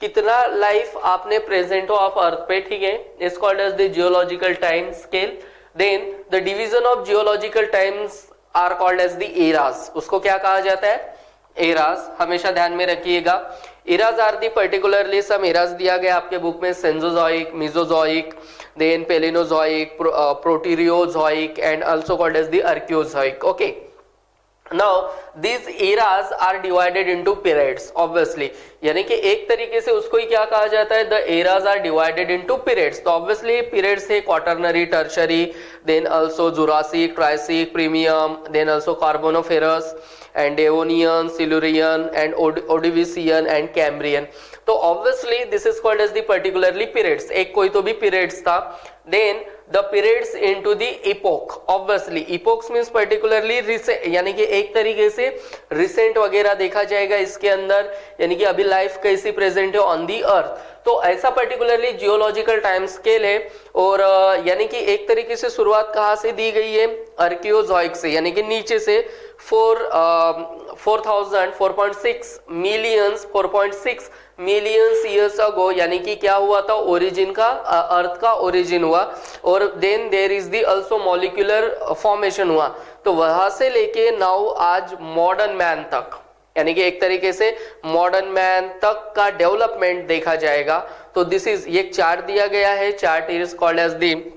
कितना लाइफ आपने प्रेजेंट हो आप अर्थ पे, ठीक है, is called as the geological time scale. Then the division of geological times are called as the eras, उसको क्या कहा जाता है, एरास, हमेशा ध्यान में रखिएगा। Eras are the particularly some eras दिया गया आपके बुक में, Cenozoic, Mesozoic, then Paleozoic, Proterozoic and also called as the Archaeozoic. Okay, now these eras are divided into periods obviously, यानी कि एक तरीके से उसको ही क्या कहा जाता है, the eras are divided into periods। तो obviously periods है quaternary, tertiary, then also Jurassic, Triassic, Permian, then also Carboniferous and Devonian, Silurian and Ordovician and Cambrian। तो obviously this is called as the particularly periods, एक कोई तो भी periods था। then the periods into the epoch, obviously epochs means particularly recent, यानी कि एक तरीके से रिसेंट वगैरह देखा जाएगा इसके अंदर, यानी कि अभी लाइफ कैसी प्रेजेंट है ऑन दी अर्थ, तो ऐसा पर्टिकुलरली जियोलॉजिकल टाइम स्केल है। और यानी कि एक तरीके से शुरुआत कहाँ से दी गई है, आर्कियोजोइक से, यानी कि नीचे से 4.6 मिलियंस ईयर्स अगो, यानी कि क्या हुआ था, ओरिजिन का, अर्थ का ओरिजिन हुआ, और then there is the also molecular formation हुआ। तो वहां से लेके नाउ आज मॉडर्न मैन तक, यानी कि एक तरीके से मॉडर्न मैन तक का डेवलपमेंट देखा जाएगा। तो दिस इज, ये चार्ट दिया गया है, chart is called as the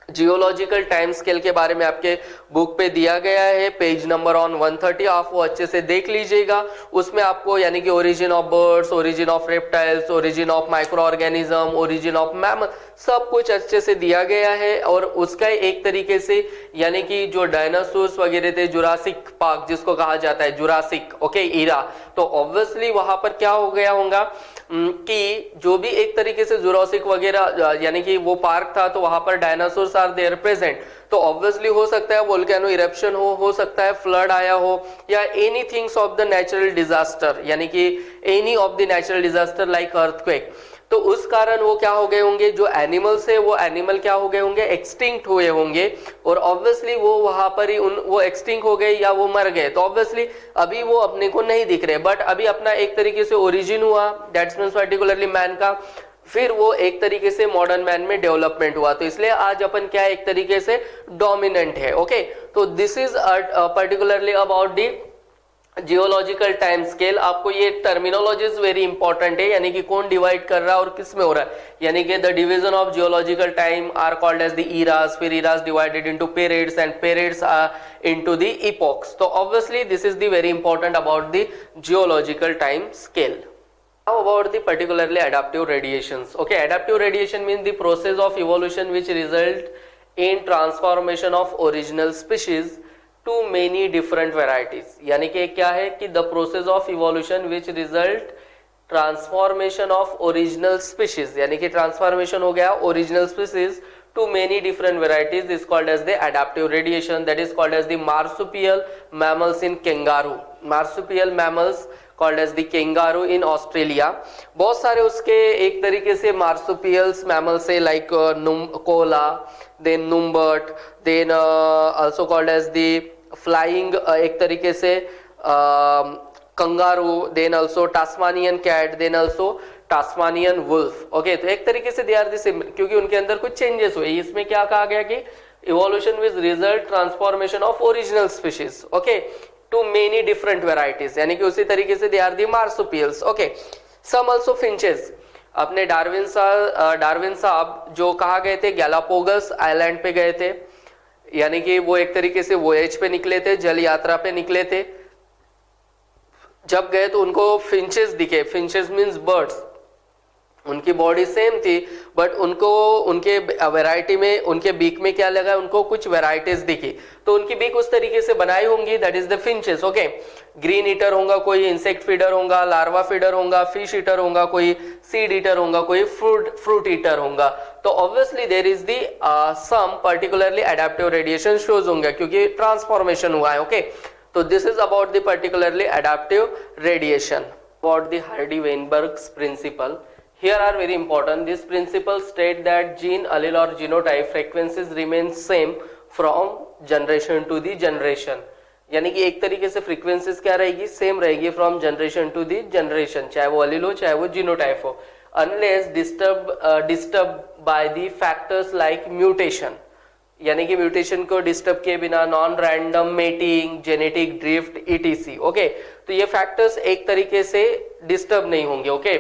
geological time scale के बारे में आपके बुक पे दिया गया है, पेज नंबर ऑन 130, आप वो अच्छे से देख लीजिएगा। उसमें आपको यानी कि origin of birds, origin of reptiles, origin of micro organism, origin of mammal, सब कुछ अच्छे से दिया गया है। और उसका एक तरीके से यानी कि जो डायनासोर्स वगैरह थे, जुरासिक पार्क जिसको कहा जाता है, जुरासिक ओके ईरा, तो ऑब्वियसली वहां पर क्या हो गया होगा कि जो भी एक तरीके से जुरासिक वगैरह यानी कि वो पार्क था, तो वहां पर डायनासोर्स आर देयर प्रेजेंट। तो ऑब्वियसली हो सकता है वोल्केनो इरप्शन हो सकता है फ्लड आया हो, या any things of the natural disaster, यानी कि any of the natural disaster like earthquake. तो उस कारण वो क्या हो गए होंगे, जो एनिमल्स है वो एनिमल क्या हो गए होंगे, एक्सटिंक्ट हुए होंगे, और ऑब्वियसली वो वहां पर ही वो एक्सटिंक्ट हो गए या वो मर गए। तो ऑब्वियसली अभी वो अपने को नहीं दिख रहे, बट अभी अपना एक तरीके से ओरिजिन हुआ, दैट्स मींस पर्टिकुलरली मैन का फिर वो एक तरीके से मॉडर्न मैन में डेवलपमेंट हुआ, तो इसलिए आज अपन क्या एक तरीके से डोमिनेंट है। ओके, तो this is particularly about the geological time scale. आपको ये टर्मिनोलॉजीज वेरी इंपॉर्टेंट है, यानी कि कौन डिवाइड कर रहा है और किस में हो रहा है, यानी कि the division of geological time are called as the eras, फिर eras divided into periods and periods are into the epochs. तो obviously this is the very important about the geological time scale. How about the particularly adaptive radiations? Okay, adaptive radiation means the process of evolution which result in transformation of original species to many different varieties. यानी कि क्या है कि the process of evolution which result transformation of original species, यानी कि transformation हो गया original species to many different varieties is called as the adaptive radiation, that is called as the marsupial mammals in kangaroo. Marsupial mammals called as the kangaroo in Australia. बहुत सारे उसके एक तरीके से marsupials mammals है like koala, then numbert, then also called as the flying एक तरीके से kangaroo, then also Tasmanian cat, then also Tasmanian wolf. Okay, तो एक तरीके से they are the same, क्योंकि उनके अंदर कुछ changes हुए। इसमें क्या कहा गया कि evolution with result transformation of original species. Okay, to many different varieties, यानी कि उसी तरीके से they are the marsupials. Okay, some also finches. अपने डार्विन साहब जो कहा गए थे, गैलापागोस आइलैंड पे गए थे, यानी कि वो एक तरीके से वोएज पे निकले थे, जल यात्रा पे निकले थे। जब गए तो उनको फिंचेस दिखे, फिंचेस मींस बर्ड्स, उनकी बॉडी सेम थी बट उनको उनके वैरायटी में उनके बीक में क्या लगा, उनको कुछ वैरायटीज दिखी, तो उनकी बीक उस तरीके से बनाई होंगी, that is the finches. Okay, green eater होगा, कोई इंसेक्ट फीडर होगा, लार्वा फीडर होगा, फिश ईटर होगा, कोई सीड ईटर होगा, कोई फ्रूट ईटर होगा। तो obviously there is the some particularly adaptive radiation shows होंगे क्योंकि ट्रांसफॉर्मेशन हुआ है। ओके, तो this is about the particularly adaptive radiation. About the Hardy Weinberg's principle, here are very important. This principle state that gene, allele or genotype frequencies remain same from generation to the generation, यानी कि एक तरीके से frequencies क्या रहेगी, same रहेगी from generation to the generation, चाहे वो अलील हो चाहे वो जीनोटाइप हो, unless disturb by the factors like mutation, यानी कि म्यूटेशन को डिस्टर्ब किए बिना, non random mating, genetic drift etc. Okay, तो ये फैक्टर्स एक तरीके से डिस्टर्ब नहीं होंगे। Okay,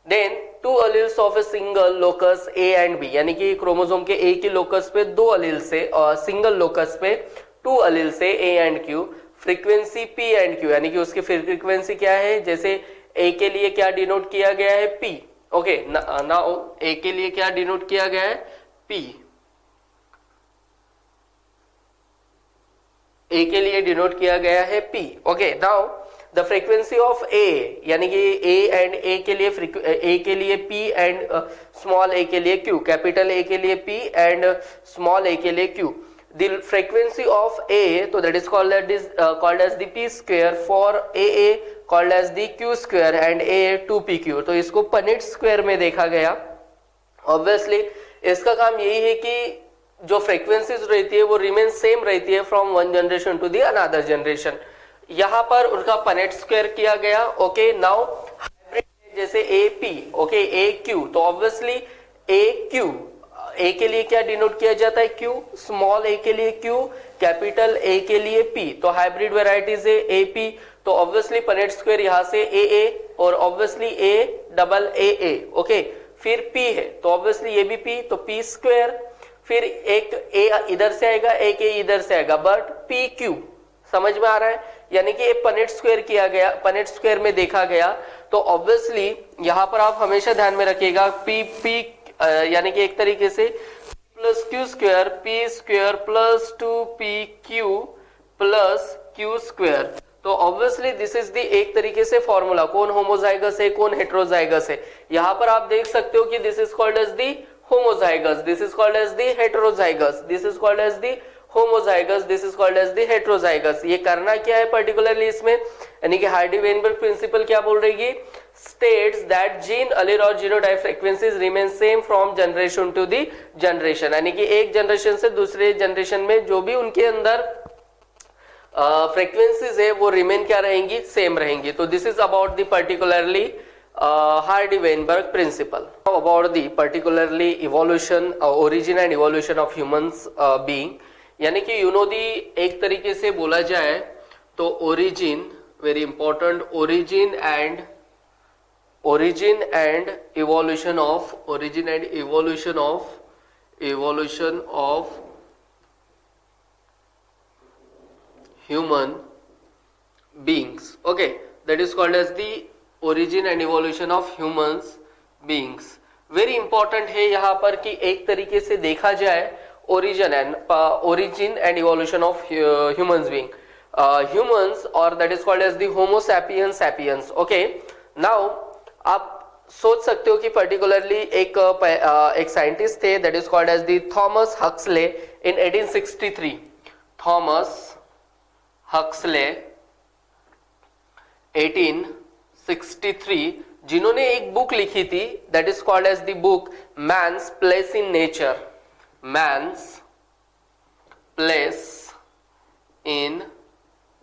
then two alleles of a single locus A and B, यानी कि क्रोमोसोम के एक ही लोकस पे दो अलील से और सिंगल लोकस पे टू अलील से A and Q, frequency P and Q, यानी कि उसकी फ्रीक्वेंसी क्या है, जैसे ए के लिए क्या डिनोट किया गया है, पी। ओके, नाउ ए के लिए क्या डिनोट किया गया है, पी, ए के लिए डिनोट किया गया है P. Okay, now the frequency of A, यानी कि ए एंड ए के लिए पी एंड स्मॉल ए के लिए क्यू, कैपिटल ए के लिए पी एंड स्मॉल ए के लिए Q, the frequency of A, तो that is called as the P square, for A called as the Q square and A 2pq, तो इसको Punnett square में देखा गया। ऑब्वियसली इसका काम यही है कि जो फ्रीक्वेंसीज रहती है वो रिमेन सेम रहती है from one generation to the another generation, यहाँ पर उनका पनेट स्क्वायर किया गया। ओके, नाउ हाइब्रिड जैसे A P, okay, A Q, तो ऑब्वियसली ए क्यू, ए के लिए क्या डिनोट किया जाता है, क्यू, स्मॉल ए के लिए क्यू, कैपिटल ए के लिए पी, तो हाइब्रिड वेराइटीज है ए पी, तो ऑब्वियसली पनेट स्क्वायर यहाँ से ए और obviously A double A. Okay, फिर पी है तो ऑब्वियसली ये भी पी, तो पी स्क्वायर, फिर एक ए इधर से आएगा, एक ए इधर से आएगा, बट पी क्यू, समझ में आ रहा है, यानी कि पनेट स्क्वायर किया गया, पनेट स्क्वायर में देखा गया। तो ऑब्वियसली यहाँ पर आप हमेशा ध्यान में रखिएगा पी यानी कि एक तरीके से plus Q square, P square plus 2pq plus Q square, तो ऑब्वियसली दिस इज दी एक तरीके से फॉर्मूला, कौन होमोजाइगस है कौन हेट्रोजाइगस है। यहाँ पर आप देख सकते हो कि this is called as the homozygous, this is called as the heterozygous, this is called as the homozygous, this is called as the heterozygous. ये करना क्या है पर्टिकुलरली इसमें, यानी कि हार्डी-वेनबर्ग प्रिंसिपल क्या बोल रही है, स्टेट्स दैट जीन, अलील और genotype frequencies remain same from generation to the generation, यानी कि एक जनरेशन से दूसरे जनरेशन में जो भी उनके अंदर फ्रीक्वेंसीज है वो रिमेन क्या रहेंगी, सेम रहेंगी। तो this is about the particularly Hardy-Weinberg principle. Now about the particularly evolution, origin and evolution of humans being, यानी कि you know the एक तरीके से बोला जाए तो origin, very important, origin and evolution of human beings. Okay, that is called as the origin and evolution of humans beings. Very important है यहाँ पर कि एक तरीके से देखा जाए origin and evolution of humans being, humans, or that is called as the Homo sapiens. Okay, now आप सोच सकते हो कि पर्टिकुलरली एक साइंटिस्ट थे, that is called as the Thomas Huxley in 1863. Thomas Huxley 1863, जिन्होंने एक बुक लिखी थी, that is called as the book man's place in nature. Man's place in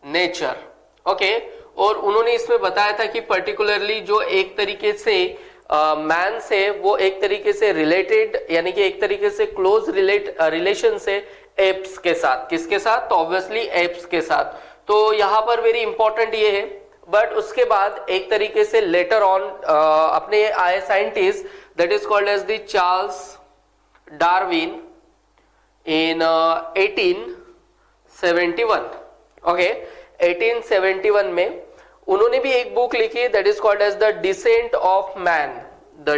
nature. Okay, और उन्होंने इसमें बताया था कि पर्टिकुलरली जो एक तरीके से मैन से वो एक तरीके से रिलेटेड, यानी कि एक तरीके से क्लोज रिलेशन से एप्स के साथ. किसके साथ? तो ऑब्वियसली एप्स के साथ. तो यहाँ पर वेरी इंपॉर्टेंट ये है. बट उसके बाद एक तरीके से लेटर ऑन अपने आए scientist, that is called as the Charles Darwin in 1871. Okay, 1871 में उन्होंने भी एक बुक लिखी, that is called as the descent of man. The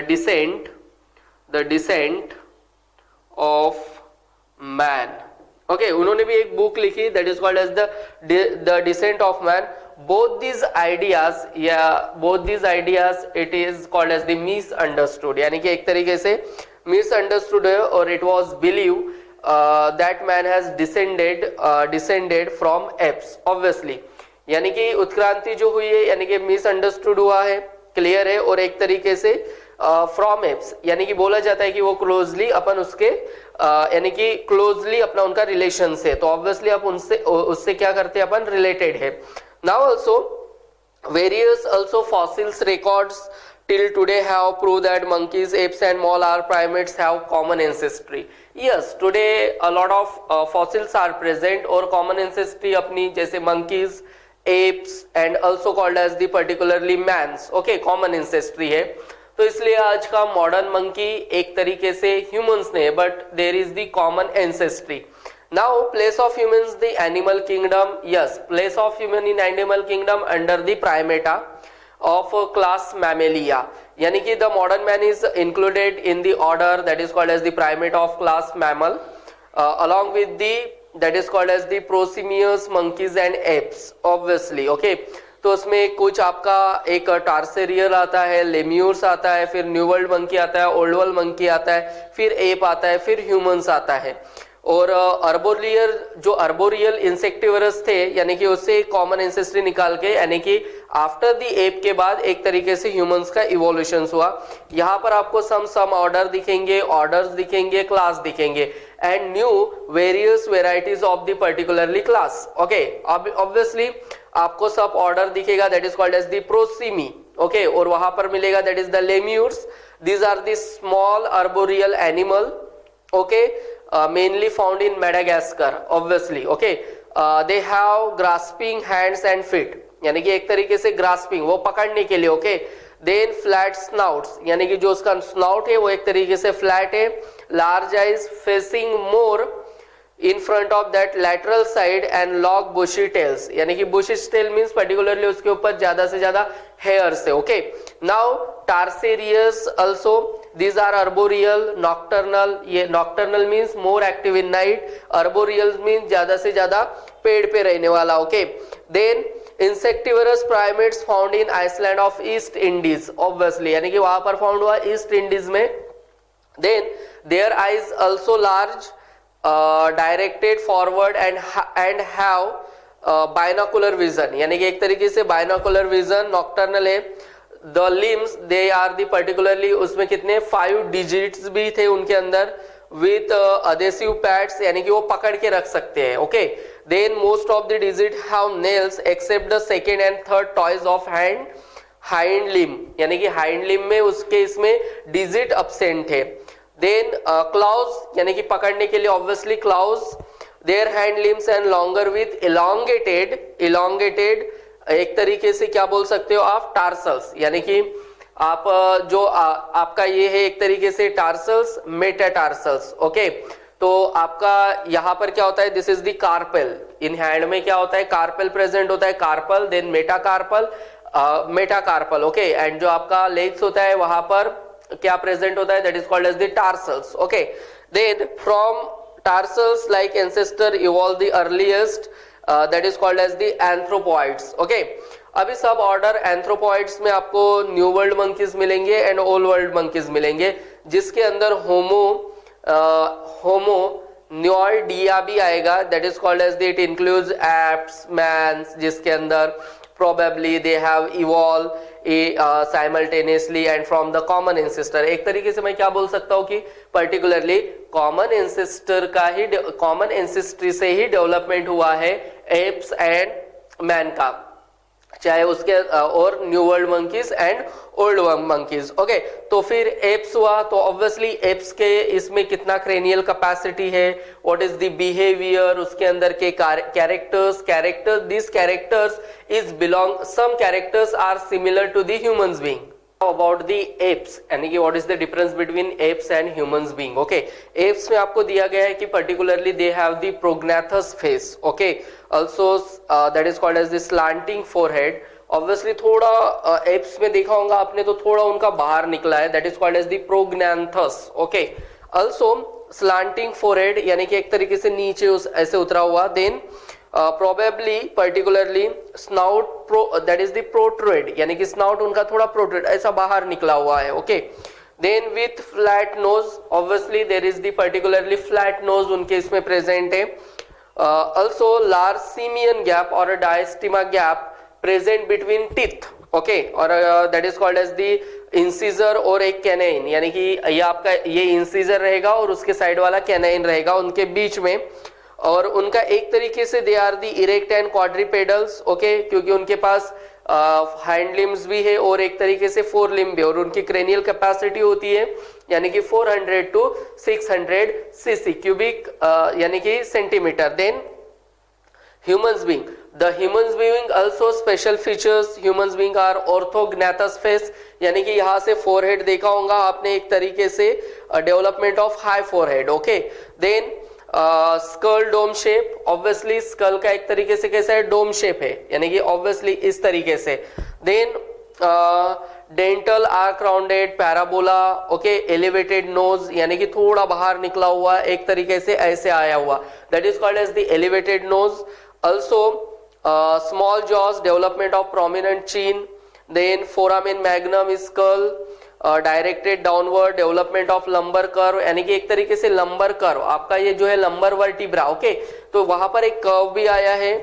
descent of man. Okay, उन्होंने भी एक बुक लिखी, that is called as the descent of man. Both these ideas it is called as the misunderstood, यानी कि एक तरीके से misunderstood है, और it was believe that man has descended from apps. Obviously, यानी कि उत्क्रांति जो हुई है, यानी कि मिसअंडरस्टूड हुआ है, क्लियर है, और एक तरीके से फ्रॉम एप्स, यानी कि बोला जाता है कि वो क्लोजली अपन उसके यानी कि क्लोजली अपना उनका रिलेशन है, तो ऑब्वियसली आप उससे क्या करते हैं, अपन रिलेटेड है. Now also various also fossils records till today have proved that monkeys, apes and all our primates have common ancestry. Yes, today a lot of fossils are present और common ancestry अपनी जैसे monkeys, apes and also called as the particularly mans. Okay, common ancestry है. तो इसलिए आज का modern monkey एक तरीके से ह्यूमंस ने, but there is the common ancestry. Now place of humans the animal kingdom. Yes, place of human in animal kingdom under the Primata of class Mammalia, यानी कि the modern man is included in the order that is called as the primate of class mammal, along with the that is called as the prosimious monkeys and apes. Obviously, okay, तो उसमें कुछ आपका एक टार्सेरियर आता है, lemurs आता है, फिर न्यू वर्ल्ड मंकी आता है, ओल्ड वर्ल्ड मंकी आता है, फिर एप आता है, फिर ह्यूमंस आता है. और अर्बोरियल इंसेक्टिवरस थे, यानी कि उससे कॉमन एंसेस्ट्री निकाल के, यानी कि आफ्टर द एप के बाद एक तरीके से ह्यूमंस का इवोल्यूशन हुआ. यहाँ पर आपको सम ऑर्डर दिखेंगे, ऑर्डर्स दिखेंगे, क्लास दिखेंगे, and new various varieties of the particularly class. Okay, obviously आपको सब ऑर्डर दिखेगा, that is called as the Prosimii. Okay, और वहां पर मिलेगा that is the lemurs. These are the small arboreal animal. Okay, mainly found in Madagascar. Obviously, okay, they have grasping hands and feet, यानी कि एक तरीके से grasping, वो पकड़ने के लिए. okay, then flat snouts, यानी कि जो उसका snout है वो एक तरीके से flat है. large eyes facing more in front of that lateral side and long bushy tails, यानी कि bushy tail means particularly उसके ऊपर ज्यादा से ज्यादा hairs है. okay, now Tarsierius also, these are arboreal, nocturnal. ये nocturnal means more active in night, arboreal means ज्यादा से ज्यादा पेड़ पे रहने वाला. okay, then insectivorous primates found in Iceland of East Indies. obviously, यानी कि वहां पर फाउंड हुआ ईस्ट इंडीज में. then their eyes also large, directed forward and have binocular vision, यानी कि एक तरीके से binocular vision, nocturnal है. The limbs they are the particularly, उसमें कितने 5 digits भी थे उनके अंदर, with adhesive pads, यानी कि वो पकड़ के रख सकते हैं. okay, then most of the digits have nails except the second and third toes of hind limb, यानी कि हाइंड लिम में उसके इसमें डिजिट अब्सेंट है। देन क्लाउज यानी कि पकड़ने के लिए obviously claws, there hind limbs and longer with elongated एक तरीके से क्या बोल सकते हो आप, टार्सल्स, यानी कि आप जो आपका ये है एक तरीके से टार्सल्स, मेटाटार्सल्स। ओके, तो आपका यहाँ पर क्या होता है, this is the carpel, in hand में क्या होता है, कार्पेल प्रेजेंट होता है, carpal, then metacarpal. Okay, and जो आपका लेग्स होता है वहां पर क्या प्रेजेंट होता है, that is called as the tarsals. Okay, then from tarsals like ancestor evolve the earliest, that is called as the anthropoids. Okay, अभी सब ऑर्डर एंथ्रोपॉइड्स में आपको न्यू वर्ल्ड मंकीज मिलेंगे एंड ओल्ड वर्ल्ड मंकीज मिलेंगे, जिसके अंदर Hominoidea भी आएगा, that is called as the, it includes apes, mans, जिसके अंदर probably they have evolved simultaneously and from the common ancestor। एक तरीके से मैं क्या बोल सकता हूँ कि पर्टिकुलरली कॉमन एंसेस्ट्री से ही डेवलपमेंट हुआ है एप्स एंड मैन का, चाहे उसके और new world monkeys and old monkeys. Okay, तो फिर एप्स हुआ, तो ऑब्वियसली एप्स के इसमें कितना क्रेनियल कैपेसिटी है, व्हाट इज द बिहेवियर, उसके अंदर के characters this characters is belong, some characters are similar to the humans being. About the apes, यानी कि what is the difference between apes and humans being. Okay, apes में आपको दिया गया है कि particularly they have the prognathous face. Okay, also that is called as the slanting forehead. Obviously थोड़ा apes में देखा होगा आपने, तो थोड़ा उनका बाहर निकला है, that is called as the prognathous. Okay, also slanting forehead यानी कि एक तरीके से नीचे ऐसे उतरा हुआ, then probably particularly snout that is the protrude, यानी कि स्नाउट उनका थोड़ा प्रोट्रूड ऐसा बाहर निकला हुआ है। Okay, then with flat nose, obviously there is the particularly flat nose उनके इसमें प्रेजेंट है। also large simian gap or a diastema gap present between teeth। Okay, और that is called as the incisor और एक canine, यानी कि ये आपका ये इंसीजर रहेगा और उसके साइड वाला कैनाइन रहेगा उनके बीच में, और उनका एक तरीके से they are the erect and quadrupedals. Okay, क्योंकि उनके पास हाइंड लिम्स भी है और एक तरीके से फोर लिम्ब भी, और उनकी क्रेनियल कैपेसिटी होती है यानी कि 400 to 600 cc क्यूबिक यानी कि centimetre. Then humans being, the humans being also special features, humans being are orthognathous face, यानी कि यहाँ से फोरहेड देखा होगा आपने एक तरीके से development of high forehead. Okay, then skull dome shape, obviously skull का एक तरीके से कैसा है, डोम शेप है, यानी कि ऑब्वियसली इस तरीके से। Then dental arch rounded parabola. Okay, elevated nose यानी कि थोड़ा बाहर निकला हुआ एक तरीके से ऐसे आया हुआ, that is called as the elevated nose. Also small jaws, development of prominent chin, then foramen magnum skull, directed downward, development of lumbar curve, यानी कि एक तरीके से लंबर कर्व आपका ये जो है लंबर वर्टिब्रा। ओके, तो वहां पर एक कर्व भी आया है।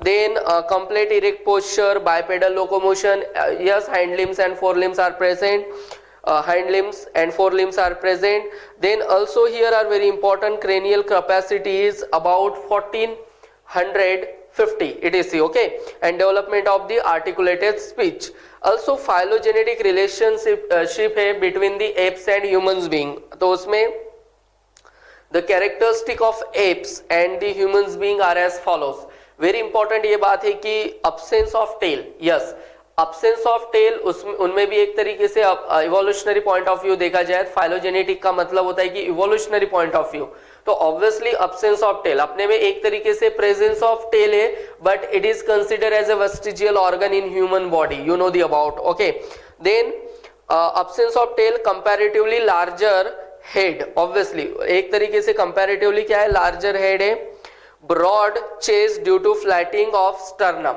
Then complete erect posture, bipedal locomotion, yes hind limbs and fore limbs are present, hind limbs and forelimbs are present. Then also here are very important, cranial capacity is about 1450 etc. Okay, and development of the articulated speech. Also phylogenetic relationship है between the apes and humans being, तो उसमें the characteristic of apes and the humans being are as follows. Very important ये बात है कि absence of tail, yes, absence of tail उनमें भी एक तरीके से इवोल्यूशनरी पॉइंट ऑफ व्यू देखा जाए, फाइलोजेनेटिक का मतलब होता है कि इवोल्यूशनरी पॉइंट ऑफ व्यू, तो ऑब्वियसली absence of tail, अपने में एक तरीके से प्रेजेंस ऑफ टेल है, but it is consider as a vestigial organ in human body, you know the about. Okay, then absence of tail, comparatively larger head, obviously एक तरीके से comparatively क्या है, लार्जर हेड है। Broad chest due to flattening of sternum,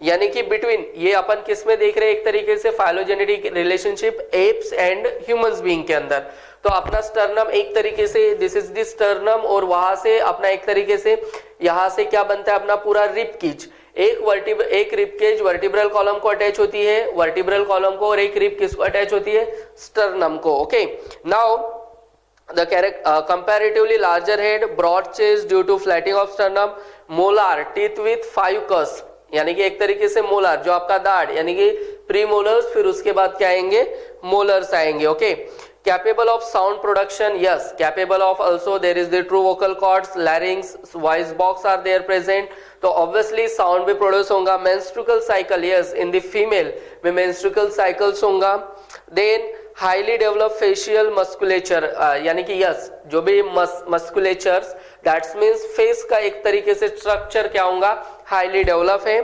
यानी कि between, ये अपन किस में देख रहे हैं, एक तरीके से phylogenetic relationship apps and humans being के अंदर, तो अपना स्टर्नम एक तरीके से दिस इज द स्टर्नम, और वहां से अपना एक तरीके से यहां से क्या बनता है अपना पूरा रिब केज, एक रिब केज वर्टिब्रल कॉलम को अटैच होती है, वर्टिब्रल कॉलम को, और एक रिब किसको अटैच होती है, स्टर्नम को। Okay, now the comparatively larger head, broad chest due to flattening of sternum, molar teeth with 5 cusp, यानी कि एक तरीके से मोलार जो आपका दाढ़ यानी कि प्रीमोलर्स, फिर उसके बाद क्या आएंगे, मोलर्स आएंगे. Okay, capable of sound production, yes, capable of also there is the true vocal cords, larynx, voice box are there present. तो obviously sound भी प्रोड्यूस होगा. menstrual cycle, yes, in the female में menstrual cycles होगा. then highly developed facial musculature, यानी कि yes, जो भी musculatures, that means face का एक तरीके से स्ट्रक्चर क्या होगा, highly develop है.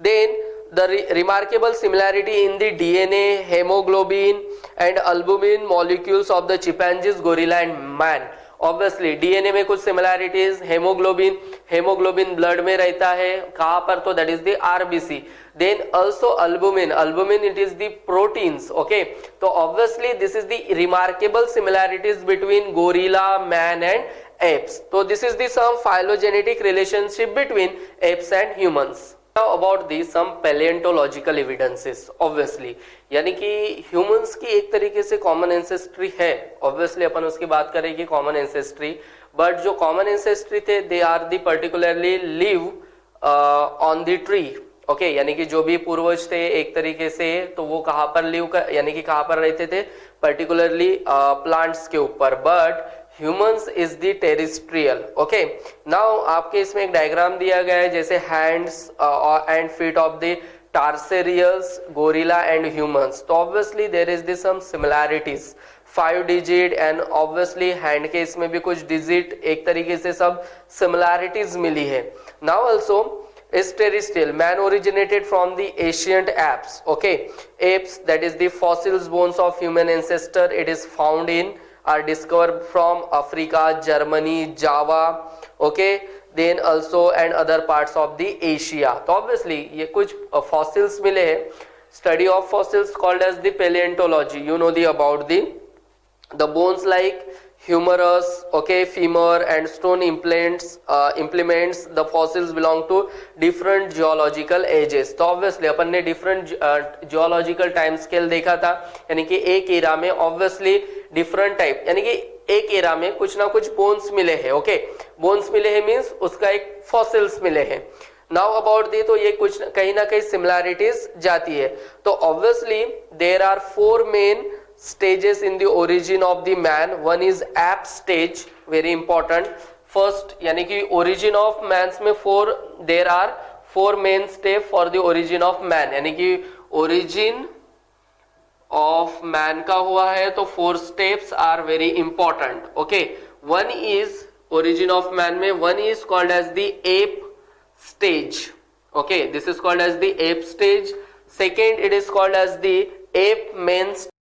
then the remarkable similarity in the DNA, hemoglobin and albumin molecules of the chimpanzees, gorilla and man. Obviously DNA में कुछ similarities, hemoglobin blood में रहता है, कहाँ पर, तो that is the RBC. then also albumin it is the proteins. okay, तो obviously this is the remarkable similarities between gorilla, man and apes. so this is the some phylogenetic relationship between apes and humans. Now about the some paleontological evidences. obviously यानी कि humans की एक तरीके से common ancestry है. obviously अपन उसकी बात करेंगे common ancestry, but जो common ancestry थे they are the particularly live on the tree. okay, यानी कि जो भी पूर्वज थे एक तरीके से, तो वो कहाँ पर लिव यानी कि कहाँ पर रहते थे, particularly plants के ऊपर. but humans is the terrestrial. Okay, now आपके इसमें एक डायग्राम दिया गया है, जैसे hands and feet of the tarsius, gorilla and humans. तो obviously there is this some similarities, 5 digit and obviously hand के इसमें भी कुछ डिजिट, एक तरीके से सब सिमिलैरिटीज मिली है. Now also is terrestrial. Man originated from the ancient apes. okay, apes, that is the fossils bones of human ancestor. it is found in, are discovered from Africa, Germany, Java. okay, then also and other parts of the Asia. तो obviously ये कुछ fossils मिले हैं. study of fossils called as the paleontology. you know the about the bones like humerus, okay, femur and stone implements. the fossils belong to different geological ages. तो obviously अपन ने different geological time scale देखा था, यानी कि एक era में obviously different type, यानी कि एक एरा में कुछ ना कुछ बोन्स मिले हैं. ओके, बोन्स मिले हैं मीन्स उसका एक फॉसिल्स मिले हैं. नाउ अबाउट दी, तो ये कुछ कहीं ना कहीं सिमिलैरिटीज जाती है. तो obviously there are 4 main stages in the origin of the man. one is ape stage, very important. first यानी कि origin of man में there are 4 main step for the origin of man. यानी कि origin of man का हुआ है तो 4 steps are very important. okay, one is origin of man में one is called as the ape stage. okay, this is called as the ape stage. second, it is called as the ape main stage.